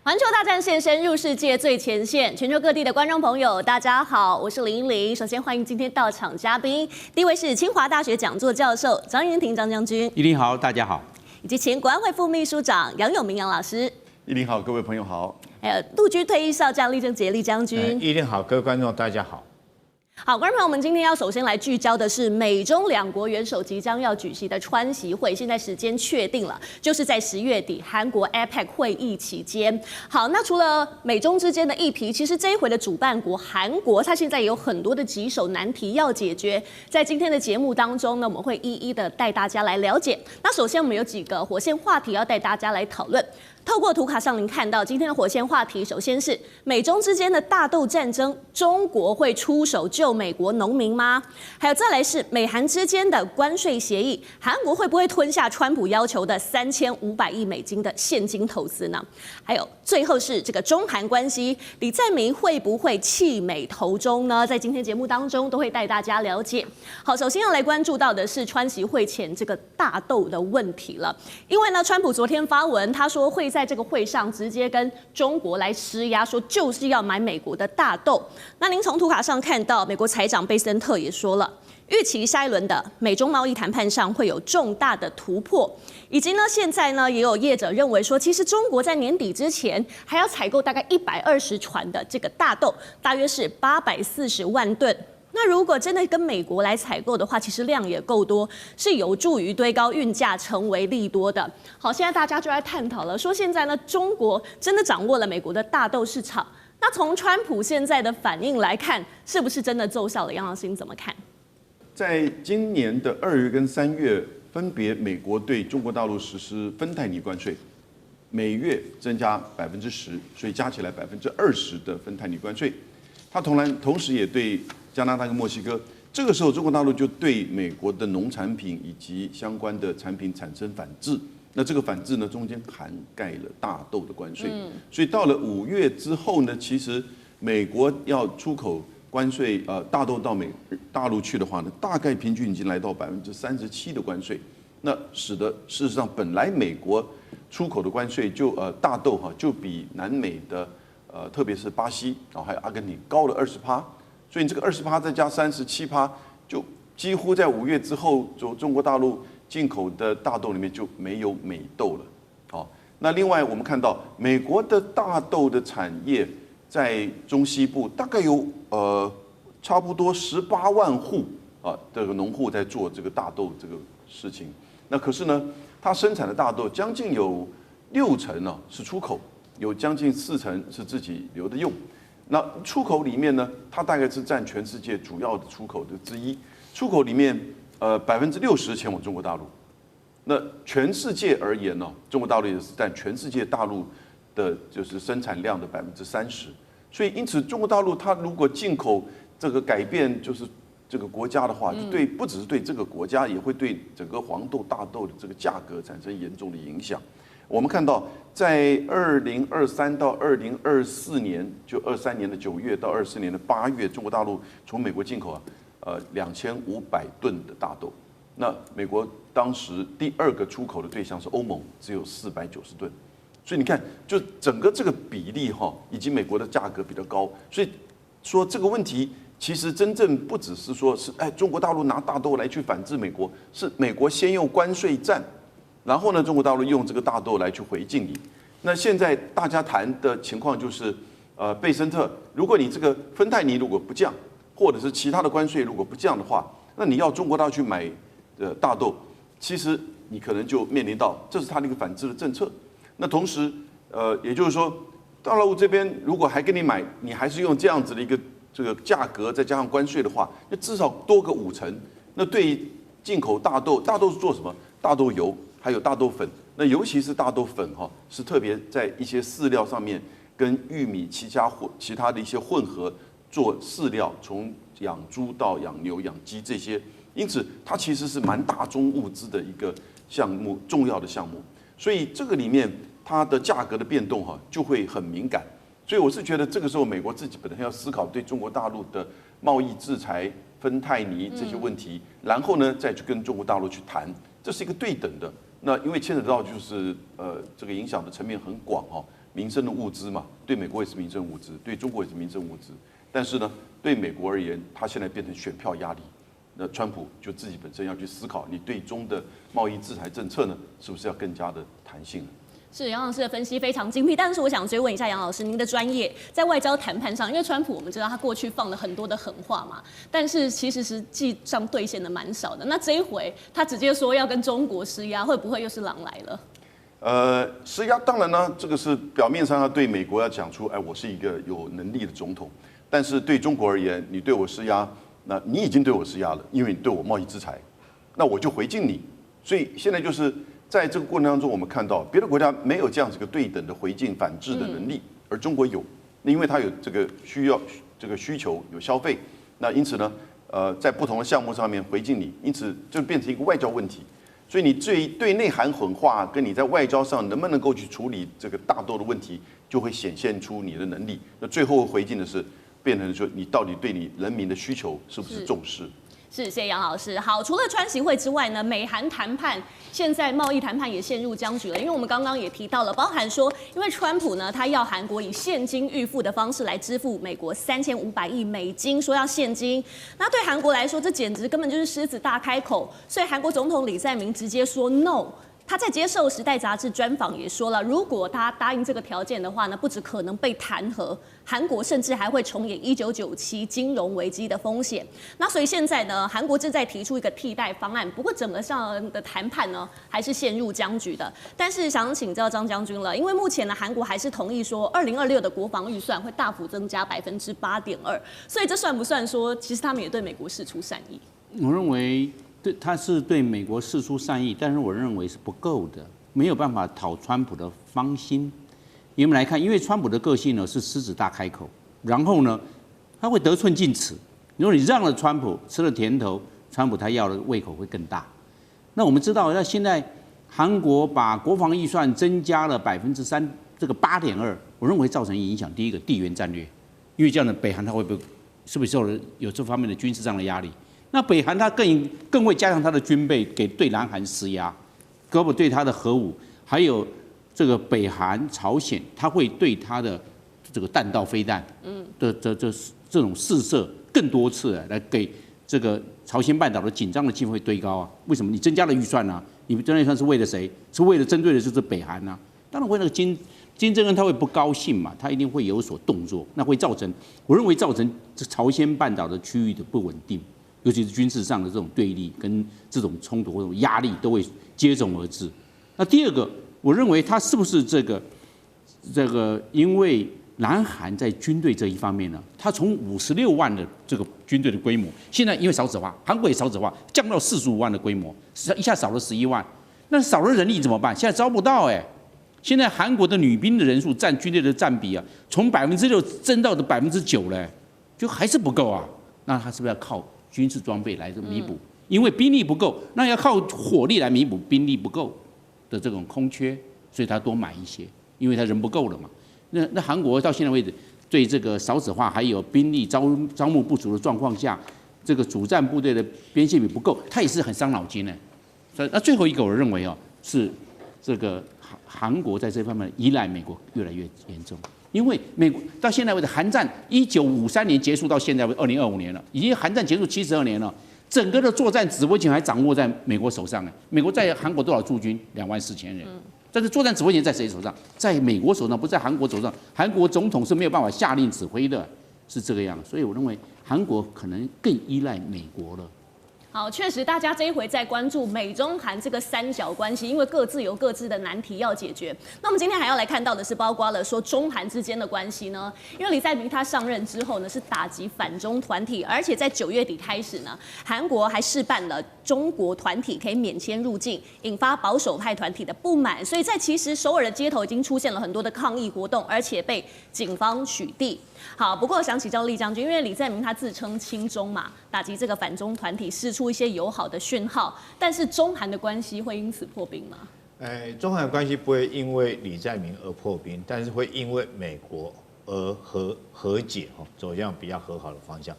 环球大战现身入世界最前线，全球各地的观众朋友，大家好，我是林依玲。首先欢迎今天到场嘉宾，第一位是清华大学讲座教授张元廷张将军，依玲好，大家好，以及前国安会副秘书长杨永明杨老师，依玲好，各位朋友好，还有陆军退役少将厉正杰厉将军，依玲好，各位观众大家好。好，观众朋友们，今天要首先来聚焦的是美中两国元首即将要举行的川习会，现在时间确定了，就是在10月底韩国 APEC 会议期间。好，那除了美中之间的议题，其实这一回的主办国韩国，它现在也有很多的棘手难题要解决。在今天的节目当中呢，我们会一一的带大家来了解。那首先我们有几个火线话题要带大家来讨论。透过图卡上，您看到今天的火线话题，首先是美中之间的大豆战争，中国会出手救美国农民吗？还有再来是美韩之间的关税协议，韩国会不会吞下川普要求的3500亿美金的现金投资呢？还有最后是这个中韩关系，李在明会不会弃美投中呢？在今天节目当中都会带大家了解。好，首先要来关注到的是川习会前这个大豆的问题了，因为呢，川普昨天发文，他说会在这个会上直接跟中国来施压，说就是要买美国的大豆。那您从图卡上看到，美国财长贝森特也说了，预期下一轮的美中贸易谈判上会有重大的突破，以及呢，现在呢也有业者认为说，其实中国在年底之前还要采购大概120船的这个大豆，大约是840万吨。那如果真的跟美国来采购的话，其实量也够多，是有助于堆高运价，成为利多的。好，现在大家就在探讨了，说现在呢，中国真的掌握了美国的大豆市场。那从川普现在的反应来看，是不是真的奏效了？杨老师，你怎么看？在今年的2月跟3月，分别美国对中国大陆实施芬太尼关税，每月增加10%，所以加起来20%的芬太尼关税。它同时也对加拿大跟墨西哥，这个时候中国大陆就对美国的农产品以及相关的产品产生反制。那这个反制呢，中间涵盖了大豆的关税。所以到了5月之后呢，其实美国要出口关税大豆到大陆去的话呢，大概平均已经来到37%的关税。那使得事实上本来美国出口的关税大豆就比南美的特别是巴西还有阿根廷高了20%。所以你这个20%再加37%，就几乎在5月之后，中国大陆进口的大豆里面就没有美豆了。好，那另外我们看到美国的大豆的产业在中西部大概有差不多18万户这个农户在做这个大豆这个事情。那可是呢，它生产的大豆将近有60%呢是出口，有将近40%是自己留着用。那出口里面呢，它大概是占全世界主要的出口的之一。出口里面，60%前往中国大陆。那全世界而言呢，中国大陆也是占全世界大陆的就是生产量的30%。所以因此，中国大陆它如果进口这个改变就是这个国家的话，就不只是对这个国家，也会对整个黄豆、大豆的这个价格产生严重的影响。我们看到，在2023到2024年，就23年的9月到24年的8月，中国大陆从美国进口2500吨的大豆。那美国当时第2个出口的对象是欧盟，只有490吨。所以你看，就整个这个比例以及美国的价格比较高，所以说这个问题其实真正不只是说是中国大陆拿大豆来去反制美国，是美国先用关税战。然后呢，中国大陆用这个大豆来去回敬你。那现在大家谈的情况就是，贝森特，如果你这个芬太尼如果不降，或者是其他的关税如果不降的话，那你要中国大陆去买大豆，其实你可能就面临到这是他的一个反制的政策。那同时，也就是说，大陆这边如果还跟你买，你还是用这样子的一个这个价格，再加上关税的话，那至少多个50%。那对于进口大豆，大豆是做什么？大豆油。还有大豆粉，那尤其是大豆粉是特别在一些饲料上面跟玉米、其他的一些混合做饲料，从养猪到养牛、养鸡这些，因此它其实是蛮大宗物资的一个项目，重要的项目。所以这个里面它的价格的变动就会很敏感。所以我是觉得这个时候美国自己本身要思考对中国大陆的贸易制裁、芬太尼这些问题，然后呢再去跟中国大陆去谈，这是一个对等的。那因为牵扯到就是这个影响的层面很广民生的物资嘛，对美国也是民生物资，对中国也是民生物资。但是呢，对美国而言，它现在变成选票压力。那川普就自己本身要去思考，你对中的贸易制裁政策呢，是不是要更加的弹性呢？是杨老师的分析非常精辟，但是我想追问一下杨老师，您的专业在外交谈判上，因为川普我们知道他过去放了很多的狠话嘛，但是其实实际上兑现的蛮少的。那这一回他直接说要跟中国施压，会不会又是狼来了？施压当然呢，这个是表面上要对美国要讲出，哎，我是一个有能力的总统，但是对中国而言，你对我施压，那你已经对我施压了，因为你对我贸易制裁，那我就回敬你。所以现在就是在这个过程当中，我们看到别的国家没有这样子一个对等的回敬反制的能力，而中国有，因为它有这个需求有消费，那因此呢，在不同的项目上面回敬你，因此就变成一个外交问题。所以你对内含狠话，跟你在外交上能不能够去处理这个大多的问题，就会显现出你的能力。那最后回敬的是，变成说你到底对你人民的需求是不是重视？是，谢谢杨老师。好，除了川习会之外呢，美韩谈判现在贸易谈判也陷入僵局了，因为我们刚刚也提到了，包含说，因为川普呢，他要韩国以现金预付的方式来支付美国3500亿美金，说要现金。那对韩国来说，这简直根本就是狮子大开口，所以韩国总统李在明直接说 no。他在接受《时代》杂志专访也说了，如果他答应这个条件的话呢，不只可能被弹劾，韩国甚至还会重演1997金融危机的风险。那所以现在呢，韩国正在提出一个替代方案，不过整个上的谈判呢，还是陷入僵局的。但是想请教张将军了，因为目前呢，韩国还是同意说，2026的国防预算会大幅增加8.2%，所以这算不算说，其实他们也对美国释出善意？我认为。他是对美国释出善意，但是我认为是不够的，没有办法讨川普的芳心。你们来看，因为川普的个性呢是狮子大开口，然后呢他会得寸进尺。如果你让了川普，吃了甜头，川普他要的胃口会更大。那我们知道，那现在韩国把国防预算增加了3%，这个8.2%，我认为造成影响。第一个，地缘战略，因为这样的北韩他会不会是不是有这方面的军事上的压力？那北韩它更会加强它的军备，对南韩施压，包括对它的核武，还有这个北韩、朝鲜，它会对它的这个弹道飞弹这种试射更多次来给这个朝鲜半岛的紧张的气氛会堆高啊。为什么？你增加了预算啊？你增加预算是为了谁？是为了针对的就是北韩啊。当然，为了金正恩他会不高兴嘛，他一定会有所动作，那会造成我认为造成这朝鲜半岛的区域的不稳定。尤其是军事上的这种对立跟这种冲突或者压力都会接踵而至。那第二个，我认为他是不是这个，因为南韩在军队这一方面呢，他从56万的这个军队的规模，现在因为少子化，韩国也少子化，降到45万的规模，一下少了11万。那少了人力怎么办？现在招不到哎。现在韩国的女兵的人数占军队的占比啊，从6%增到9%嘞，就还是不够啊。那他是不是要靠军事装备来弥补？因为兵力不够，那要靠火力来弥补兵力不够的这种空缺，所以他多买一些，因为他人不够了嘛。那韩国到现在为止，对这个少子化还有兵力招募不足的状况下，这个主战部队的编线比不够，他也是很伤脑筋的。那最后一个，我认为是这个韩国在这方面依赖美国越来越严重。因为美国到现在为止，韩战1953年结束到现在为2025年了，已经韩战结束72年了，整个的作战指挥权还掌握在美国手上。美国在韩国多少驻军？24000人，但是作战指挥权在谁手上？在美国手上，不在韩国手上。韩国总统是没有办法下令指挥的，是这个样。所以我认为韩国可能更依赖美国了。好，确实，大家这一回在关注美中韩这个三角关系，因为各自有各自的难题要解决。那我们今天还要来看到的是，包括了说中韩之间的关系呢，因为李在明他上任之后呢，是打击反中团体，而且在9月底开始呢，韩国还试办了中国团体可以免签入境，引发保守派团体的不满，所以在其实首尔的街头已经出现了很多的抗议活动，而且被警方取缔。好，不过想请教厉将军，因为李在明他自称亲中嘛，打击这个反中团体，释出一些友好的讯号，但是中韩的关系会因此破冰吗？中韩的关系不会因为李在明而破冰，但是会因为美国而和解，走向比较和好的方向。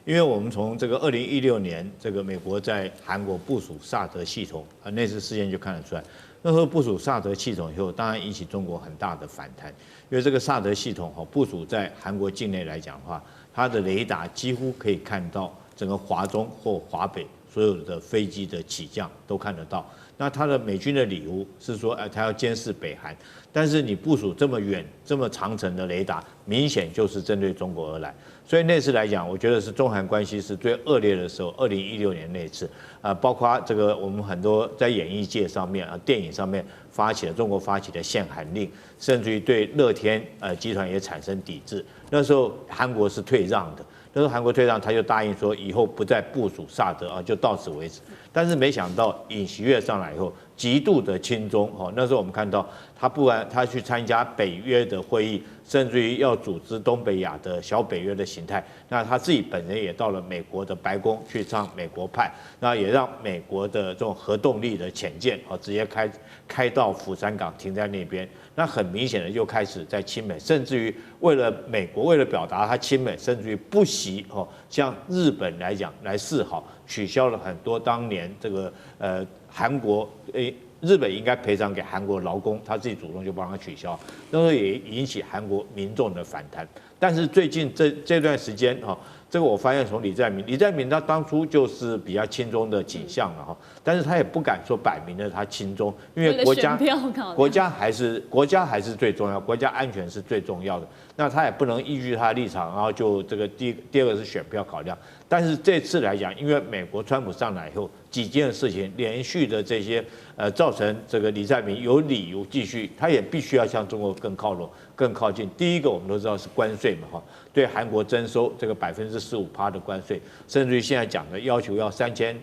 因为我们从这个2016年这个美国在韩国部署萨德系统那次事件就看得出来，那时候部署萨德系统以后，当然引起中国很大的反弹，因为这个萨德系统部署在韩国境内来讲的话，它的雷达几乎可以看到整个华中或华北所有的飞机的起降都看得到。那它的美军的理由是说，它要监视北韩，但是你部署这么远、这么长程的雷达，明显就是针对中国而来。所以那次来讲，我觉得是中韩关系是最恶劣的时候，2016年那次，包括这个我们很多在演艺界上面电影上面中国发起的限韩令，甚至于对乐天集团也产生抵制。那时候韩国是退让的。那时候韩国退让，他就答应说以后不再部署萨德就到此为止。但是没想到尹锡悦上来以后，极度的亲中那时候我们看到他不然他去参加北约的会议，甚至于要组织东北亚的小北约的形态。那他自己本人也到了美国的白宫去唱美国派，那也让美国的这种核动力的潜舰直接开到釜山港停在那边。那很明显的就开始在亲美，甚至于为了美国，为了表达他亲美，甚至于不惜像日本来讲来示好，取消了很多当年这个韩国日本应该赔偿给韩国劳工，他自己主动就帮他取消，那时候也引起韩国民众的反弹。但是最近这段时间这个我发现从李在明他当初就是比较亲中的倾向了但是他也不敢说摆明了他亲中，因为国家还是最重要，国家安全是最重要的。那他也不能依据他的立场，然后就这个第二个是选票考量。但是这次来讲，因为美国川普上来以后几件事情连续的这些造成这个李在明有理由继续，他也必须要向中国更靠拢、更靠近。第一个我们都知道是关税嘛对韩国征收这个15%的关税，甚至于现在讲的要求要3500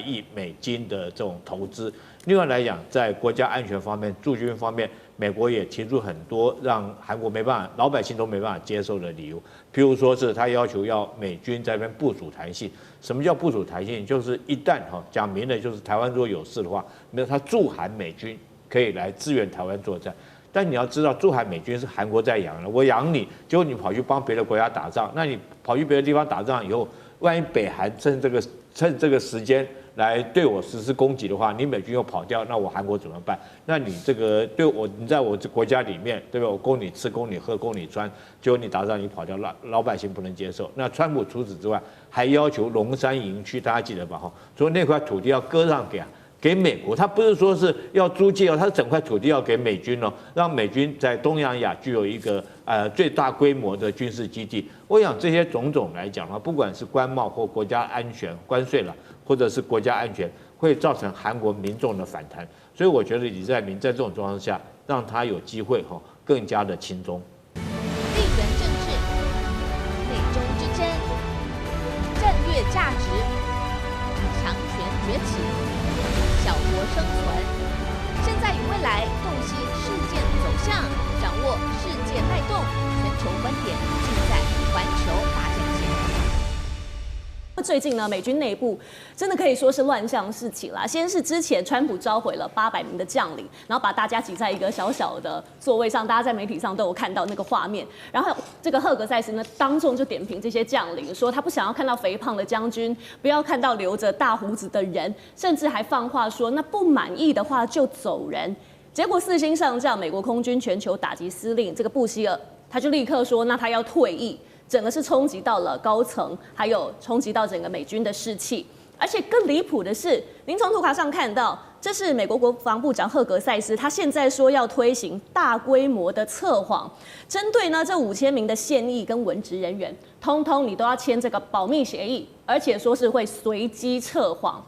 亿美金的这种投资。另外来讲，在国家安全方面、驻军方面，美国也提出很多让韩国没办法、老百姓都没办法接受的理由，譬如说是他要求要美军在那边部署弹性。什么叫部署弹性？就是一旦讲明了，就是台湾如果有事的话，没有他驻韩美军可以来支援台湾作战。但你要知道，驻韩美军是韩国在养的，我养你，结果你跑去帮别的国家打仗，那你跑去别的地方打仗以后，万一北韩趁这个时间来对我实施攻击的话，你美军又跑掉，那我韩国怎么办？那你这个你在我这国家里面，对吧？我供你吃，供你喝，供你穿，结果你打仗你跑掉，老百姓不能接受。那川普除此之外，还要求龙山营区，大家记得吧？所以那块土地要割让给美国，他不是说是要租借他整块土地要给美军让美军在东南亚具有一个最大规模的军事基地。我想这些种种来讲不管是关贸或国家安全关税了，或者是国家安全，会造成韩国民众的反弹。所以我觉得李在明在这种状况下，让他有机会更加的亲中。地缘政治、内中之争、战略价值、强权崛起、小国生存，现在与未来洞悉事件走向，掌握世界脉动，全球观点尽在环球大战线。最近呢，美军内部真的可以说是乱象四起啦。先是之前川普召回了800名的将领，然后把大家挤在一个小小的座位上，大家在媒体上都有看到那个画面。然后这个赫格塞斯呢，当众就点评这些将领，说他不想要看到肥胖的将军，不要看到留着大胡子的人，甚至还放话说，那不满意的话就走人。结果4星上将美国空军全球打击司令这个布希尔，他就立刻说，那他要退役。整个是冲击到了高层，还有冲击到整个美军的士气。而且更离谱的是，您从图卡上看到，这是美国国防部长赫格塞斯，他现在说要推行大规模的测谎，针对呢这5000名的现役跟文职人员，通通你都要签这个保密协议，而且说是会随机测谎。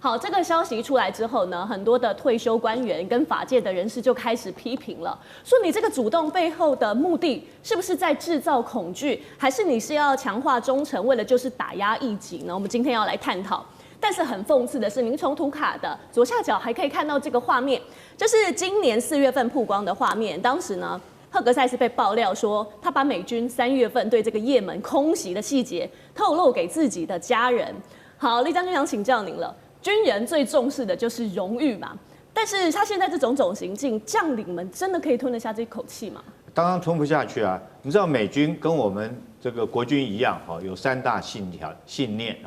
好，这个消息出来之后呢，很多的退休官员跟法界的人士就开始批评了，说你这个主动背后的目的是不是在制造恐惧，还是你是要强化忠诚，为了就是打压异己呢？我们今天要来探讨。但是很讽刺的是，您从图卡的左下角还可以看到这个画面，这是今年4月份曝光的画面。当时呢，赫格塞斯被爆料说，他把美军3月份对这个也门空袭的细节透露给自己的家人。好，李将军想请教您了。军人最重视的就是荣誉嘛，但是他现在这种行径，将领们真的可以吞得下这口气吗？当然吞不下去啊！你知道美军跟我们这个国军一样有3大信念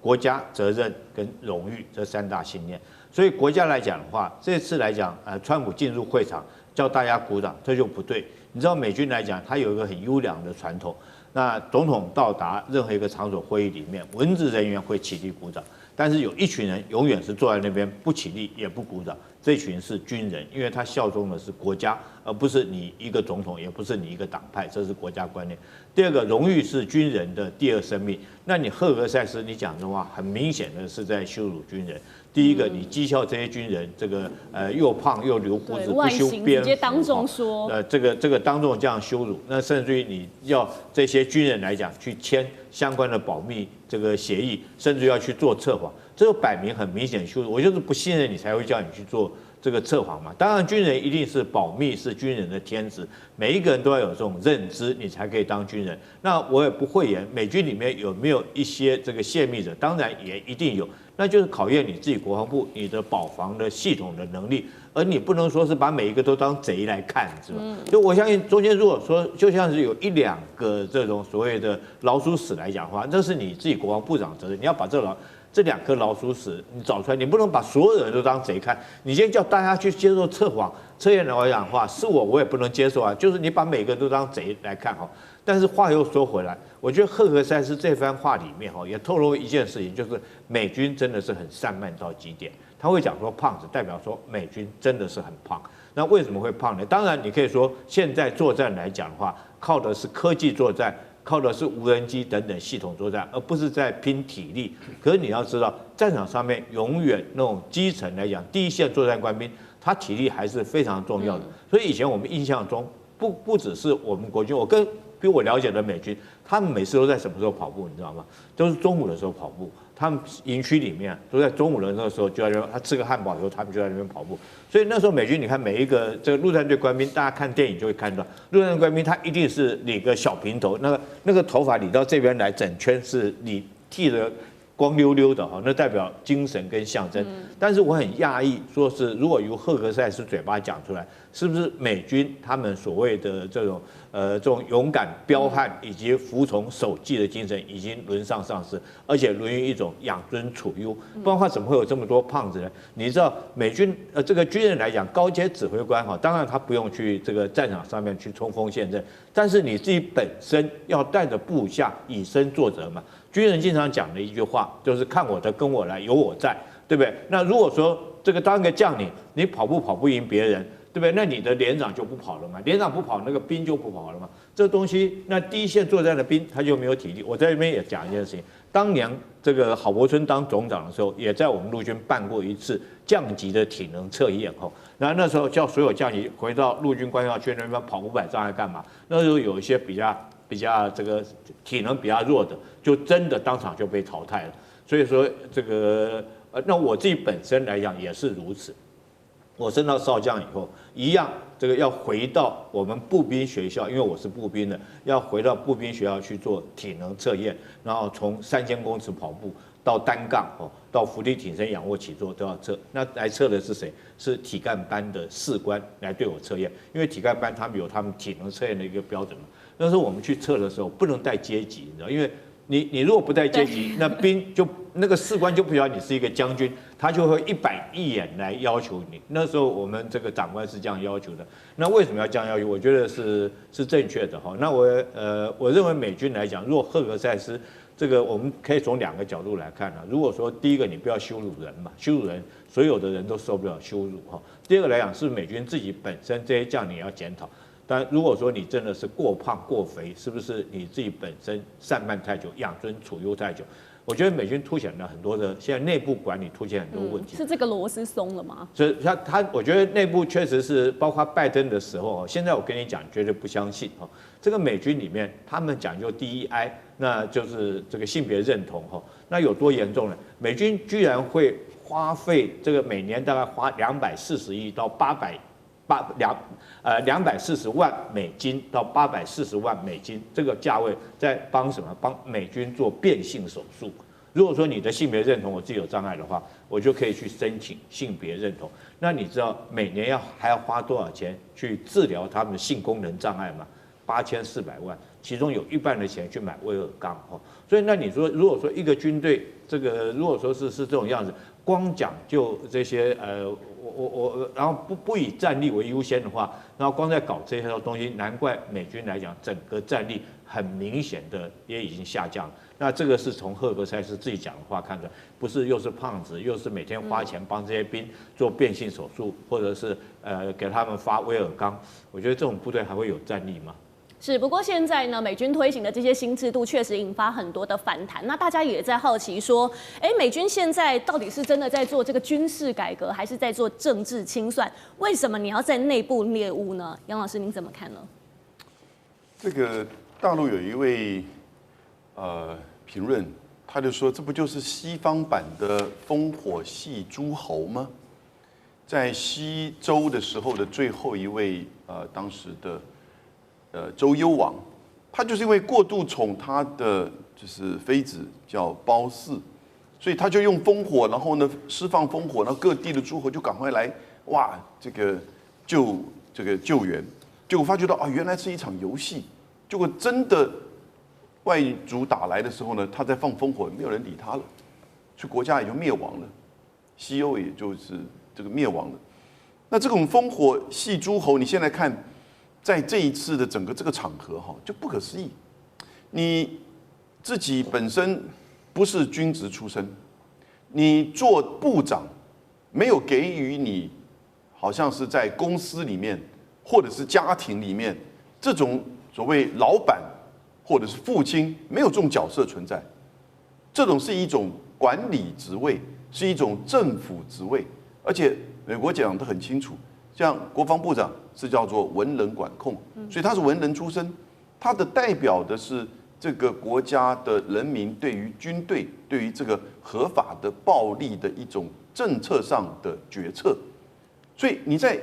国家、责任跟荣誉这3大信念。所以国家来讲的话，这次来讲，川普进入会场叫大家鼓掌，这就不对。你知道美军来讲，它有一个很优良的传统，那总统到达任何一个场所会议里面，文职人员会起立鼓掌，但是有一群人永远是坐在那边不起立也不鼓掌，这群是军人，因为他效忠的是国家，而不是你一个总统，也不是你一个党派，这是国家观念。第二个，荣誉是军人的第二生命。那你赫格塞斯，你讲的话很明显的是在羞辱军人。第一个，你讥笑这些军人，这个又胖又留胡子，不修边幅，直接当众说，这个当众这样羞辱，那甚至于你要这些军人来讲去签相关的保密这个协议，甚至要去做测谎，这个摆明很明显羞辱。我就是不信任你才会叫你去做这个测谎嘛。当然，军人一定是保密是军人的天职，每一个人都要有这种认知，你才可以当军人。那我也不讳言，美军里面有没有一些这个泄密者，当然也一定有。那就是考验你自己国防部你的保防的系统的能力，而你不能说是把每一个都当贼来看，是吧？就我相信中间如果说就像是有1、2个这种所谓的老鼠屎来讲的话，那是你自己国防部长责任，你要把这2颗老鼠屎你找出来，你不能把所有人都当贼看。你先叫大家去接受测验来讲的话，是我也不能接受啊，就是你把每个人都当贼来看哈。但是话又说回来，我觉得赫格塞斯这番话里面哈，也透露一件事情，就是美军真的是很散漫到极点。他会讲说胖子，代表说美军真的是很胖。那为什么会胖呢？当然，你可以说现在作战来讲的话，靠的是科技作战，靠的是无人机等等系统作战，而不是在拼体力。可是你要知道，战场上面永远那种基层来讲，第一线作战官兵，他体力还是非常重要的。所以以前我们印象中，不只是我们国军，比我了解的美军，他们每次都在什么时候跑步，你知道吗？都是中午的时候跑步。他们营区里面都在中午的那个时候就在那边，他吃个汉堡以后，他们就在那边跑步。所以那时候美军，你看每一个这个陆战队官兵，大家看电影就会看到，陆战队官兵他一定是理个小平头，那个头发理到这边来，整圈是理剃的光溜溜的哈，那代表精神跟象征。但是我很讶异，说是如果由赫格塞斯嘴巴讲出来，是不是美军他们所谓的这种勇敢彪悍以及服从守纪的精神已经沦丧丧失，而且沦于一种养尊处优，不然的话怎么会有这么多胖子呢？你知道美军这个军人来讲，高阶指挥官哈，当然他不用去这个战场上面去冲锋陷阵，但是你自己本身要带着部下以身作则嘛。军人经常讲的一句话就是看我的跟我来，有我在，对不对？那如果说这个当一个将领，你跑不赢别人，对不对？那你的连长就不跑了嘛，连长不跑，那个兵就不跑了嘛。这东西，那第一线作战的兵他就没有体力。我在这边也讲一件事情，当年这个郝柏村当总长的时候，也在我们陆军办过一次将级的体能测验后，然后那时候叫所有将级回到陆军官校去那边跑500障碍干嘛？那时候有一些比较这个体能比较弱的，就真的当场就被淘汰了。所以说这个那我自己本身来讲也是如此。我升到少将以后，一样这个要回到我们步兵学校，因为我是步兵的，要回到步兵学校去做体能测验，然后从3000公尺跑步到单杠到伏地挺身、仰卧起坐都要测。那来测的是谁？是体干班的士官来对我测验，因为体干班他们有他们体能测验的一个标准嘛。那时候我们去测的时候不能带阶级，你知道，因为你如果不带阶级，那兵就那个士官就不晓得你是一个将军，他就会一眼来要求你。那时候我们这个长官是这样要求的。那为什么要这样要求？我觉得是正确的哈。那我认为美军来讲，如果赫格塞斯这个，我们可以从2个角度来看啊。如果说第一个，你不要羞辱人嘛，羞辱人，所有的人都受不了羞辱哈。第二个来讲，是美军自己本身这些将领要检讨。但如果说你真的是过胖过肥，是不是你自己本身散漫太久、养尊处优太久？我觉得美军凸显了很多的现在内部管理凸显很多问题。是这个螺丝松了吗？所以我觉得内部确实是，包括拜登的时候，现在我跟你讲，绝对不相信哈。这个美军里面他们讲究DEI，那就是这个性别认同哈。那有多严重呢？美军居然会花费这个每年大概花240亿到240万美金到840万美金这个价位，在帮什么？帮美军做变性手术。如果说你的性别认同我自己有障碍的话，我就可以去申请性别认同。那你知道每年还要花多少钱去治疗他们的性功能障碍吗？8400万，其中有1半的钱去买威尔刚。所以那你说，如果说一个军队这个如果说是这种样子，光讲就这些然后不以战力为优先的话，然后光在搞这些东西，难怪美军来讲，整个战力很明显的也已经下降了。那这个是从赫格塞斯自己讲的话看出来，不是又是胖子，又是每天花钱帮这些兵做变性手术，或者是给他们发威尔刚，我觉得这种部队还会有战力吗？是，不过现在呢，美军推行的这些新制度确实引发很多的反弹。那大家也在好奇说，美军现在到底是真的在做这个军事改革，还是在做政治清算？为什么你要在内部猎巫呢？杨老师，您怎么看呢？这个大陆有一位评论，他就说，这不就是西方版的烽火戏诸侯吗？在西周的时候的最后一位当时的周幽王，他就是因为过度宠他的就是妃子叫褒姒，所以他就用烽火，然后呢释放烽火，然后各地的诸侯就赶快来哇这个救援，结果发觉到啊原来是一场游戏，结果真的外族打来的时候呢，他在放烽火，没有人理他了，所以国家也就灭亡了，西欧也就是这个灭亡了。那这种烽火戏诸侯，你现在看。在这一次的整个这个场合哈，就不可思议。你自己本身不是军职出身，你做部长，没有给予你好像是在公司里面或者是家庭里面这种所谓老板或者是父亲，没有这种角色存在。这种是一种管理职位，是一种政府职位，而且美国讲得很清楚。像国防部长是叫做文人管控，所以他是文人出身，他的代表的是这个国家的人民对于军队、对于这个合法的暴力的一种政策上的决策，所以你在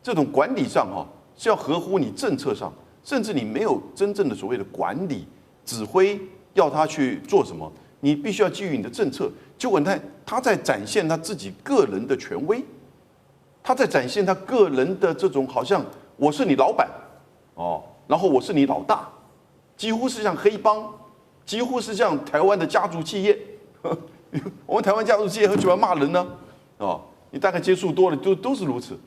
这种管理上哈是要合乎你政策上，甚至你没有真正的所谓的管理指挥，要他去做什么，你必须要基于你的政策。结果他在展现他自己个人的权威。他在展现他个人的这种好像我是你老板哦，然后我是你老大，几乎是像黑帮，几乎是像台湾的家族企业。我们台湾家族企业很喜欢骂人呢，哦，你大概接触多了都是如此。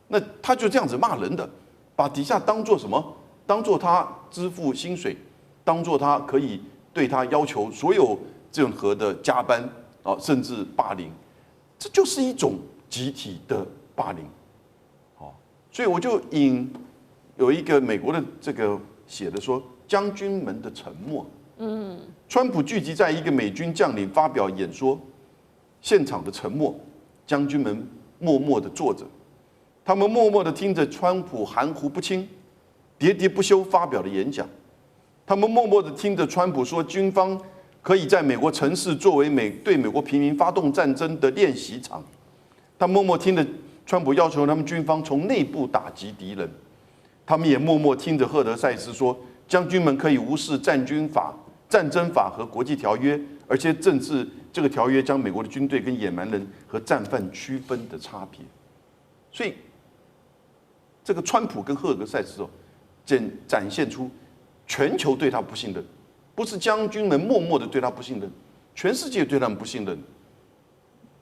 那他就这样子骂人的，把底下当做什么？当做他支付薪水，当做他可以对他要求所有任何的加班啊，甚至霸凌，这就是一种集体的。霸凌，好，所以我就有一个美国的这个写的说，将军们的沉默。川普聚集在一个美军将领发表演说，现场的沉默，将军们默默地坐着，他们默默地听着川普含糊不清、喋喋不休发表的演讲，他们默默地听着川普说，军方可以在美国城市作为对美国平民发动战争的练习场，他默默听着。川普要求他们军方从内部打击敌人，他们也默默听着赫德塞斯说，将军们可以无视战争法和国际条约，而且正是这个条约将美国的军队跟野蛮人和战犯区分的差别。所以，这个川普跟赫德塞斯展现出全球对他不信任，不是将军们默默的对他不信任，全世界对他们不信任。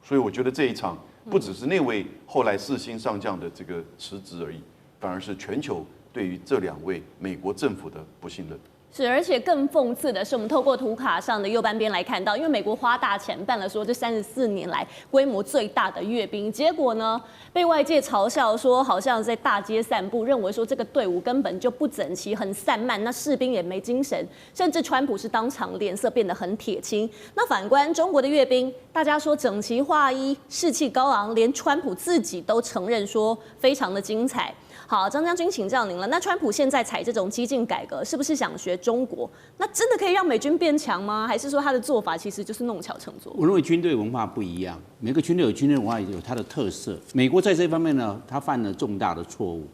所以我觉得这一场。不只是那位后来4星上将的这个辞职而已，反而是全球对于这2位美国政府的不信任。是，而且更讽刺的是，我们透过图卡上的右半边来看到，因为美国花大钱办了说这34年来规模最大的阅兵，结果呢被外界嘲笑说好像在大街散步，认为说这个队伍根本就不整齐、很散漫，那士兵也没精神，甚至川普是当场脸色变得很铁青。那反观中国的阅兵，大家说整齐划一、士气高昂，连川普自己都承认说非常的精彩。好，张将军请教您了。那川普现在采这种激进改革，是不是想学中国？那真的可以让美军变强吗？还是说他的做法其实就是弄巧成拙？我认为军队文化不一样，每个军队有军队文化有它的特色。美国在这方面呢，他犯了重大的错误。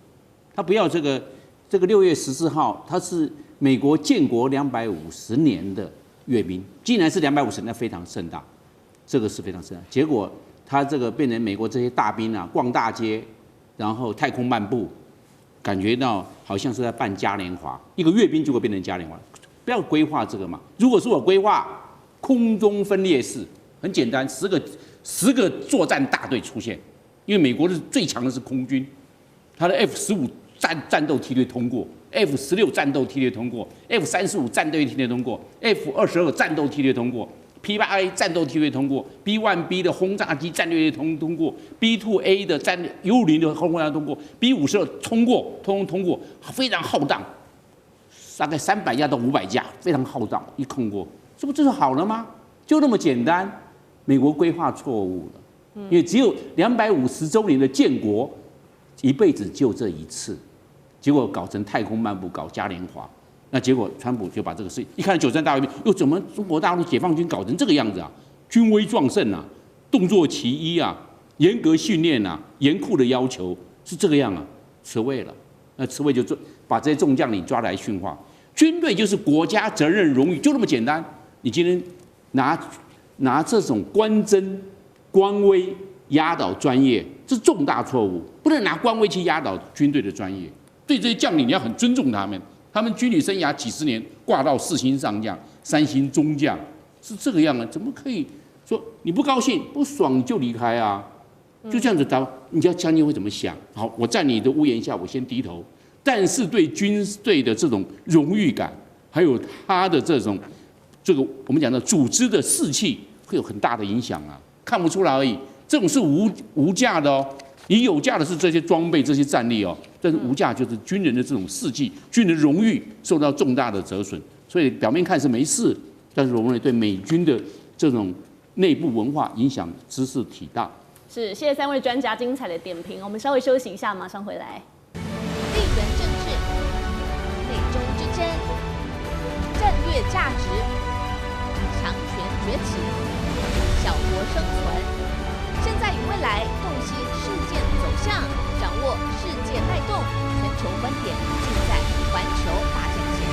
他不要这个6月14号，他是美国建国250年的阅兵，既然是250，那非常盛大，这个是非常盛大。结果他这个变成美国这些大兵啊，逛大街，然后太空漫步。感觉到好像是在办嘉年华，一个阅兵就会变成嘉年华，不要规划这个嘛。如果是我规划空中分列式，很简单，10 10个作战大队出现，因为美国的最强的是空军，它的 F-15战斗梯队通过。F-16战斗梯队通过 ，F-35战斗梯队通过 ，F-22战斗梯队通过 ，P-8A 战斗梯队通过 ，B-1B 的轰炸机战略通过 ，B-2A 的U-50的轰炸通过 ，B-52通过，通过，非常浩荡，大概300架到500架，非常浩荡，一通过，这是好了吗？就那么简单？美国规划错误了，因为只有250周年的建国，一辈子就这一次。结果搞成太空漫步，搞嘉年华，那结果川普就把这个事一看93大阅兵，又怎么中国大陆解放军搞成这个样子啊？军威壮盛啊，动作其一啊，严格训练啊，严酷的要求是这个样啊，辞位了。那辞位就把这些众将领抓来训话。军队就是国家责任荣誉，就那么简单。你今天拿这种官箴、官威压倒专业，这是重大错误，不能拿官威去压倒军队的专业。对这些将领，你要很尊重他们。他们军旅生涯几十年，挂到4星上将、3星中将，是这个样啊？怎么可以说你不高兴、不爽你就离开啊？就这样子打，你要将军会怎么想？好，我在你的屋檐下，我先低头。但是对军队的这种荣誉感，还有他的这个我们讲的组织的士气，会有很大的影响啊。看不出来而已，这种是无价的哦。你有价的是这些装备、这些战力哦，但是无价就是军人的这种士气、军人的荣誉受到重大的折损。所以表面看是没事，但是我认为对美军的这种内部文化影响知识体大。是，谢谢3位专家精彩的点评。我们稍微休息一下，马上回来。地缘政治、美中之争、战略价值、强权崛起、小国生存。现在与未来洞悉事件走向，掌握世界脉动，全球观点尽在环球大战线。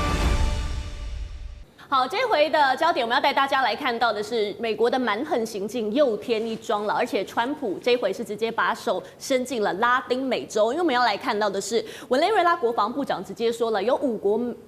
好，这回的焦点我们要带大家来看到的是美国的蛮横行径又添一桩了，而且川普这回是直接把手伸进了拉丁美洲，因为我们要来看到的是委内瑞拉国防部长直接说了，有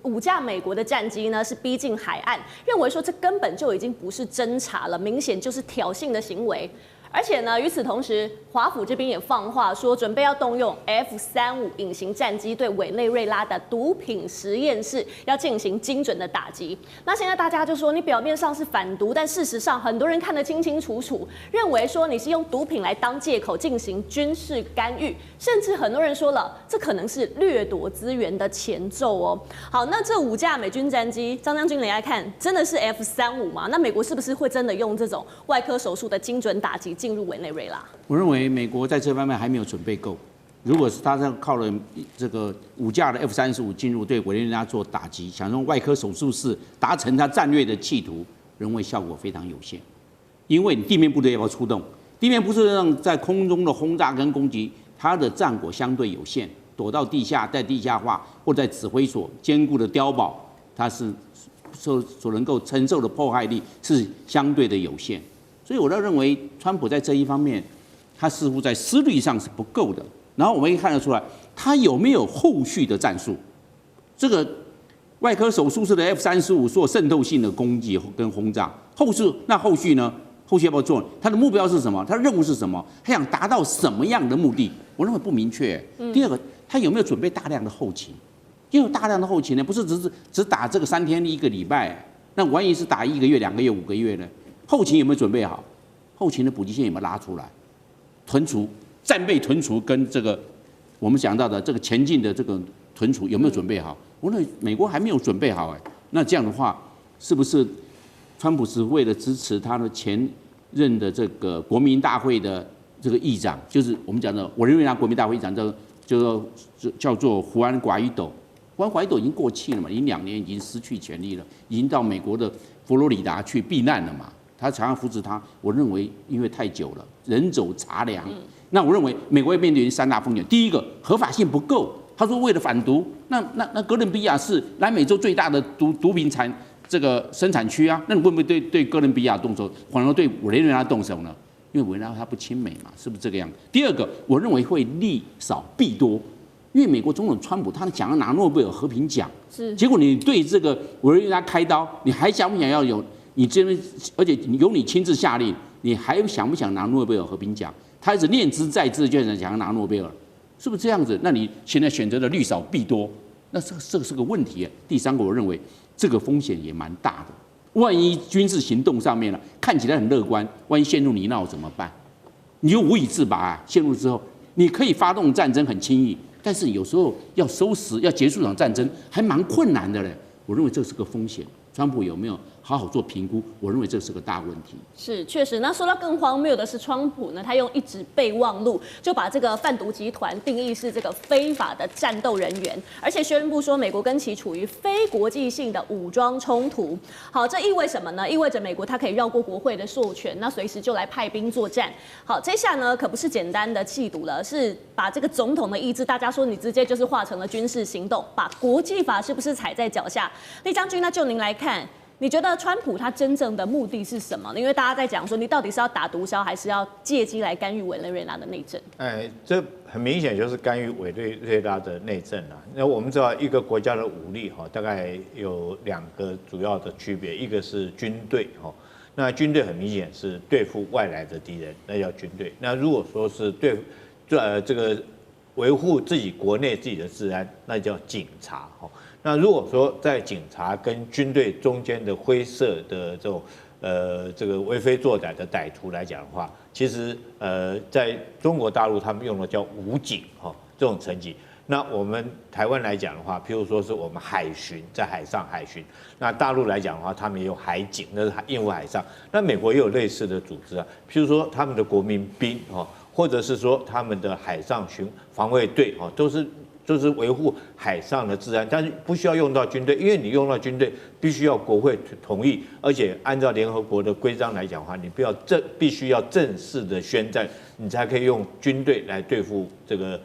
5架美国的战机呢是逼近海岸，认为说这根本就已经不是侦察了，明显就是挑衅的行为。而且呢，与此同时，华府这边也放话说，准备要动用 F-35隐形战机对委内瑞拉的毒品实验室要进行精准的打击。那现在大家就说，你表面上是反毒，但事实上很多人看得清清楚楚，认为说你是用毒品来当借口进行军事干预，甚至很多人说了，这可能是掠夺资源的前奏哦。好，那这5架美军战机，张将军你来看，真的是 F-35吗？那美国是不是会真的用这种外科手术的精准打击进入委内瑞拉？我认为美国在这方面还没有准备够。如果是他靠了这个5架的 F-35进入对委内瑞拉做打击，想用外科手术室达成他战略的企图，认为效果非常有限。因为你地面部队要不要出动？地面部队让在空中的轰炸跟攻击，它的战果相对有限。躲到地下，在地下化或在指挥所坚固的碉堡，它是所能够承受的迫害力是相对的有限。所以我倒认为，川普在这一方面，他似乎在思虑上是不够的。然后我们可以看得出来，他有没有后续的战术？这个外科手术室的 F-35做渗透性的攻击跟轰炸，后续呢？后续要不要做？他的目标是什么？他的任务是什么？他想达到什么样的目的？我认为不明确。第二个，他有没有准备大量的后勤？因为大量的后勤呢，不是只打这个3天1个礼拜，那万一是打1个月、2个月、5个月呢？后勤有没有准备好？后勤的补给线有没有拉出来？屯储、战备屯储跟这个我们讲到的这个前进的这个屯储有没有准备好？我认为美国还没有准备好那这样的话，是不是川普是为了支持他的前任的这个国民大会的这个议长，就是我们讲的委内瑞拉国民大会议长，叫做胡安·瓜伊斗。胡安·瓜伊斗已经过气了嘛，已经2年已经失去权力了，已经到美国的佛罗里达去避难了嘛。他常常扶持他，我认为因为太久了，人走茶凉。那我认为美国会面临3大风险。第一个，合法性不够。他说为了反毒，那哥伦比亚是南美洲最大的毒品这个生产区啊，那你会不会对哥伦比亚动手，反而对委内瑞拉动手呢？因为委内瑞拉它不亲美嘛，是不是这个样子？第二个，我认为会利少弊多。因为美国总统川普他想要拿诺贝尔和平奖，结果你对这个委内瑞拉开刀，你还想不想要有？你这边，而且由你亲自下令，你还想不想拿诺贝尔和平奖？他一直念之在之，就想要拿诺贝尔，是不是这样子？那你现在选择的利少弊多，那这个是个问题。第三个，我认为这个风险也蛮大的。万一军事行动上面呢，看起来很乐观，万一陷入泥淖怎么办？你就无以自拔啊！陷入之后，你可以发动战争很轻易，但是有时候要收拾、要结束这场战争还蛮困难的嘞。我认为这是个风险。川普有没有好好做评估？我认为这是个大问题。是，确实。那说到更荒谬的是，川普呢，他用一纸备忘录就把这个贩毒集团定义是这个非法的战斗人员，而且宣布说美国跟其处于非国际性的武装冲突。好，这意味什么呢？意味着美国它可以绕过国会的授权，那随时就来派兵作战。好，这下呢可不是简单的缉毒了，是把这个总统的意志，大家说你直接就是化成了军事行动，把国际法是不是踩在脚下？厉将军，那就您来看。你觉得川普他真正的目的是什么呢？因为大家在讲说，你到底是要打毒枭，还是要借机来干预委内瑞拉的内政？这很明显就是干预委内瑞拉的内政啊。那我们知道，一个国家的武力大概有2个主要的区别，一个是军队那军队很明显是对付外来的敌人，那叫军队。那如果说是这个维护自己国内自己的治安，那叫警察那如果说在警察跟军队中间的灰色的这种这个为非作歹的歹徒来讲的话，其实在中国大陆他们用的叫武警这种层级。那我们台湾来讲的话，譬如说是我们海巡，在海上海巡。那大陆来讲的话，他们也有海警，那是应付海上。那美国也有类似的组织啊，譬如说他们的国民兵或者是说他们的海上防卫队都是维护海上的治安，但是不需要用到军队，因为你用到军队必须要国会同意，而且按照联合国的规章来讲的话，你必须要正式的宣战，你才可以用军队来对付这个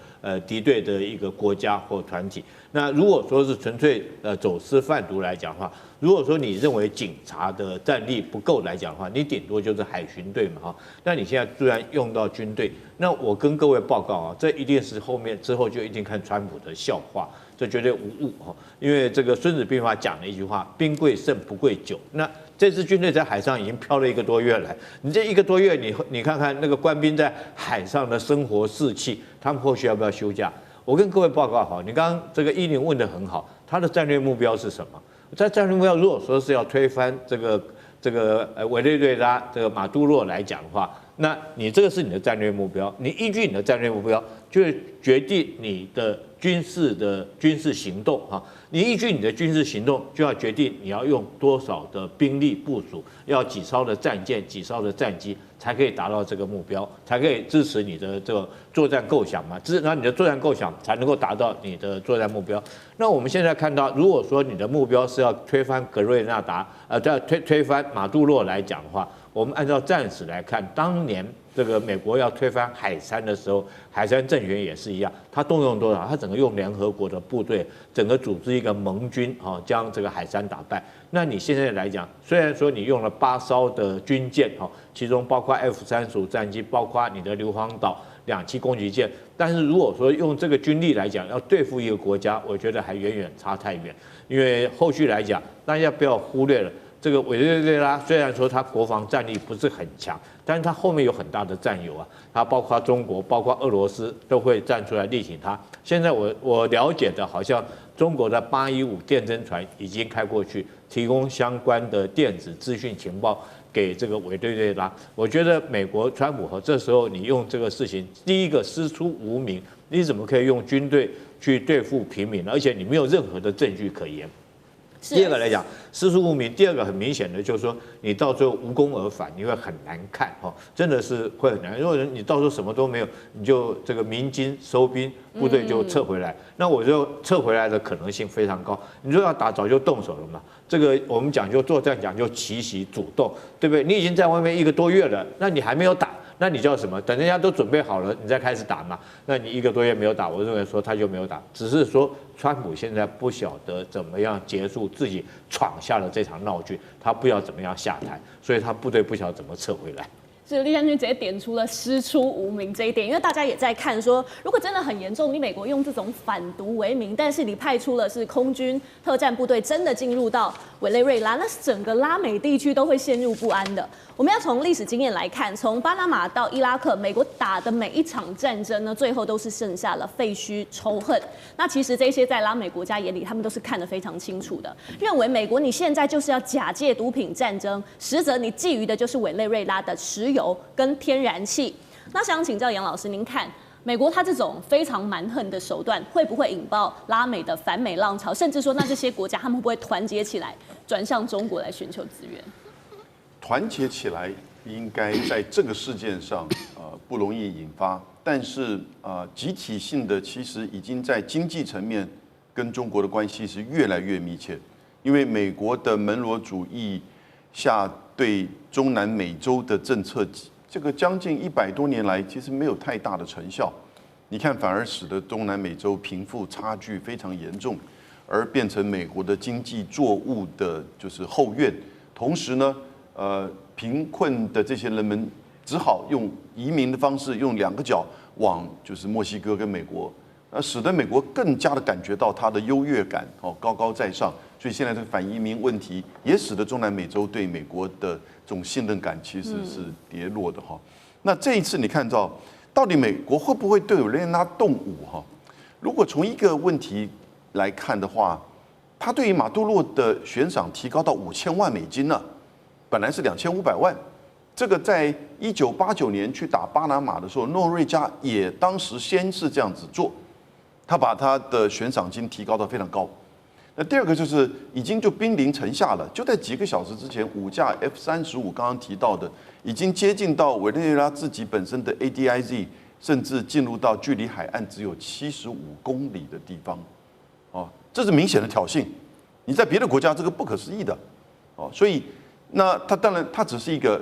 敌对的一个国家或团体。那如果说是纯粹走私贩毒来讲的话，如果说你认为警察的战力不够来讲的话，你顶多就是海巡队嘛那你现在突然用到军队，那我跟各位报告这一定是之后就一定看川普的笑话，这绝对无误因为这个《孙子兵法》讲了一句话：兵贵胜不贵久。那这支军队在海上已经漂了1个多月了，你这1个多月，你看看那个官兵在海上的生活士气，他们后续要不要休假？我跟各位报告你刚刚这个依林问得很好，他的战略目标是什么？在战略目标，如果说是要推翻这个委内瑞拉这个马杜罗来讲的话，那你这个是你的战略目标，你依据你的战略目标，就会决定你的军事行动你依据你的军事行动，就要决定你要用多少的兵力部署，要几艘的战舰、几艘的战机，才可以达到这个目标，才可以支持你的这个作战构想嘛。然后你的作战构想才能够达到你的作战目标。那我们现在看到，如果说你的目标是要推翻格瑞纳达，推翻马杜罗来讲的话，我们按照战史来看，当年这个美国要推翻海珊的时候，海珊政权也是一样，他动用多少？他整个用联合国的部队，整个组织一个盟军将这个海珊打败。那你现在来讲，虽然说你用了8艘的军舰其中包括 F-35战机，包括你的硫磺岛2栖攻击舰，但是如果说用这个军力来讲，要对付一个国家，我觉得还远远差太远。因为后续来讲，大家不要忽略了。这个委内瑞拉虽然说它国防战力不是很强，但是它后面有很大的战友它包括中国、包括俄罗斯都会站出来力挺它。现在我了解的，好像中国的815电侦船已经开过去，提供相关的电子资讯情报给这个委内瑞拉。我觉得美国川普这时候你用这个事情，第一个师出无名，你怎么可以用军队去对付平民，而且你没有任何的证据可言？第二个来讲，师出无名。第二个很明显的就是说，你到最后无功而返，你会很难看真的是会很难。如果你到时候什么都没有，你就这个鸣金收兵，部队就撤回来。那我就撤回来的可能性非常高。你说要打，早就动手了嘛。这个我们讲究作战，讲究奇袭主动，对不对？你已经在外面1个多月了，那你还没有打。那你叫什么？等人家都准备好了，你再开始打嘛？那你1个多月没有打，我认为说他就没有打，只是说川普现在不晓得怎么样结束自己闯下了这场闹剧，他不知道怎么样下台，所以他部队不晓得怎么撤回来。是厉将军直接点出了师出无名这一点，因为大家也在看说，如果真的很严重，你美国用这种反毒为名，但是你派出了是空军特战部队，真的进入到委内瑞拉，那整个拉美地区都会陷入不安的。我们要从历史经验来看，从巴拿马到伊拉克，美国打的每一场战争呢，最后都是剩下了废墟、仇恨。那其实这些在拉美国家眼里，他们都是看得非常清楚的，认为美国你现在就是要假借毒品战争，实则你觊觎的就是委内瑞拉的石油跟天然气。那想请教杨老师，您看美国它这种非常蛮横的手段，会不会引爆拉美的反美浪潮？甚至说，那这些国家他们会不会团结起来，转向中国来寻求资源？团结起来应该在这个事件上，不容易引发，但是集体性的其实已经在经济层面跟中国的关系是越来越密切，因为美国的门罗主义下对中南美洲的政策，这个将近100多年来其实没有太大的成效，你看反而使得中南美洲贫富差距非常严重，而变成美国的经济作物的就是后院，同时呢。贫困的这些人们只好用移民的方式，用2个脚往就是墨西哥跟美国，使得美国更加的感觉到它的优越感，高高在上。所以现在这个反移民问题，也使得中南美洲对美国的这种信任感其实是跌落的哈。那这一次你看到底美国会不会对委内瑞拉动武哈？如果从一个问题来看的话，他对于马杜罗的悬赏提高到5000万美金了。本来是2500万，这个在1989年去打巴拿马的时候，诺瑞加也当时先是这样子做，他把他的悬赏金提高到非常高。那第二个就是已经就兵临城下了，就在几个小时之前，5架 F-35刚刚提到的，已经接近到委内瑞拉自己本身的 ADIZ， 甚至进入到距离海岸只有75公里的地方，这是明显的挑衅。你在别的国家这个不可思议的，所以。那它当然，它只是一个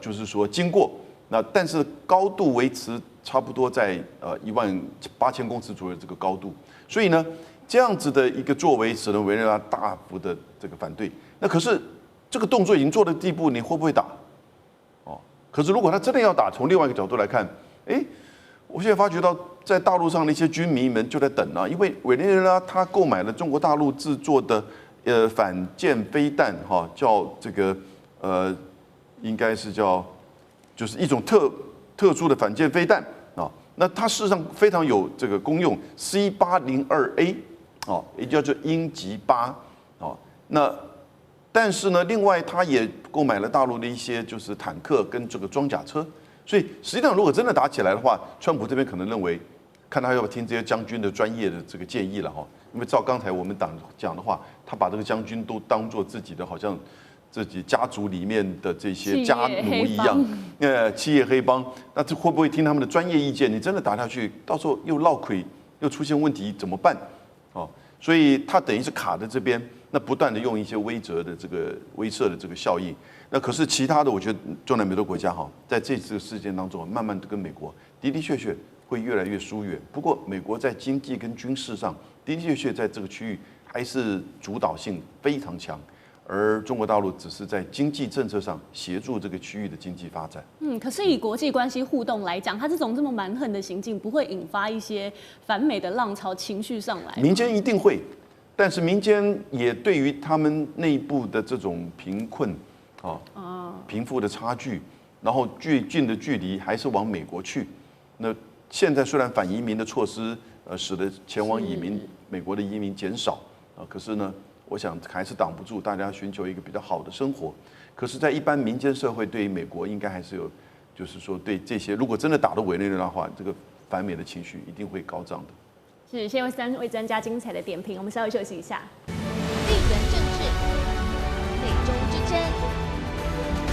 就是说经过，那但是高度维持差不多在18000公尺左右这个高度，所以呢，这样子的一个作为，使得委内瑞拉大幅的这个反对。那可是这个动作已经做到地步，你会不会打？可是如果他真的要打，从另外一个角度来看，我现在发觉到在大陆上的一些军迷们就在等啊，因为委内瑞拉他购买了中国大陆制作的反舰飞弹，叫这个。应该是就是一种特殊的反舰飞弹啊。那它事实上非常有这个功用 ，C802A 也叫做鹰击8那但是呢，另外它也购买了大陆的一些就是坦克跟这个装甲车，所以实际上如果真的打起来的话，川普这边可能认为，看他要不要听这些将军的专业的这个建议了哈。因为照刚才我们党讲的话，他把这个将军都当作自己的好像。自己家族里面的这些家奴一样，企业黑帮，那这会不会听他们的专业意见？你真的打下去，到时候又落亏，又出现问题怎么办？所以他等于是卡在这边，那不断的用一些威慑的这个效应。那可是其他的，我觉得中南美洲国家在这次事件当中，慢慢的跟美国的确会越来越疏远。不过美国在经济跟军事上的确在这个区域还是主导性非常强。而中国大陆只是在经济政策上协助这个区域的经济发展。可是以国际关系互动来讲，它这种这么蛮横的行径，不会引发一些反美的浪潮情绪上来？民间一定会，但是民间也对于他们内部的这种贫困贫富的差距，然后最近的距离还是往美国去。那现在虽然反移民的措施使得前往美国的移民减少可是呢？我想还是挡不住大家寻求一个比较好的生活，可是，在一般民间社会对于美国应该还是有，就是说对这些如果真的打到委内瑞拉的话，这个反美的情绪一定会高涨的。是，谢谢3位专家精彩的点评，我们稍微休息一下。地缘政治、美中之争、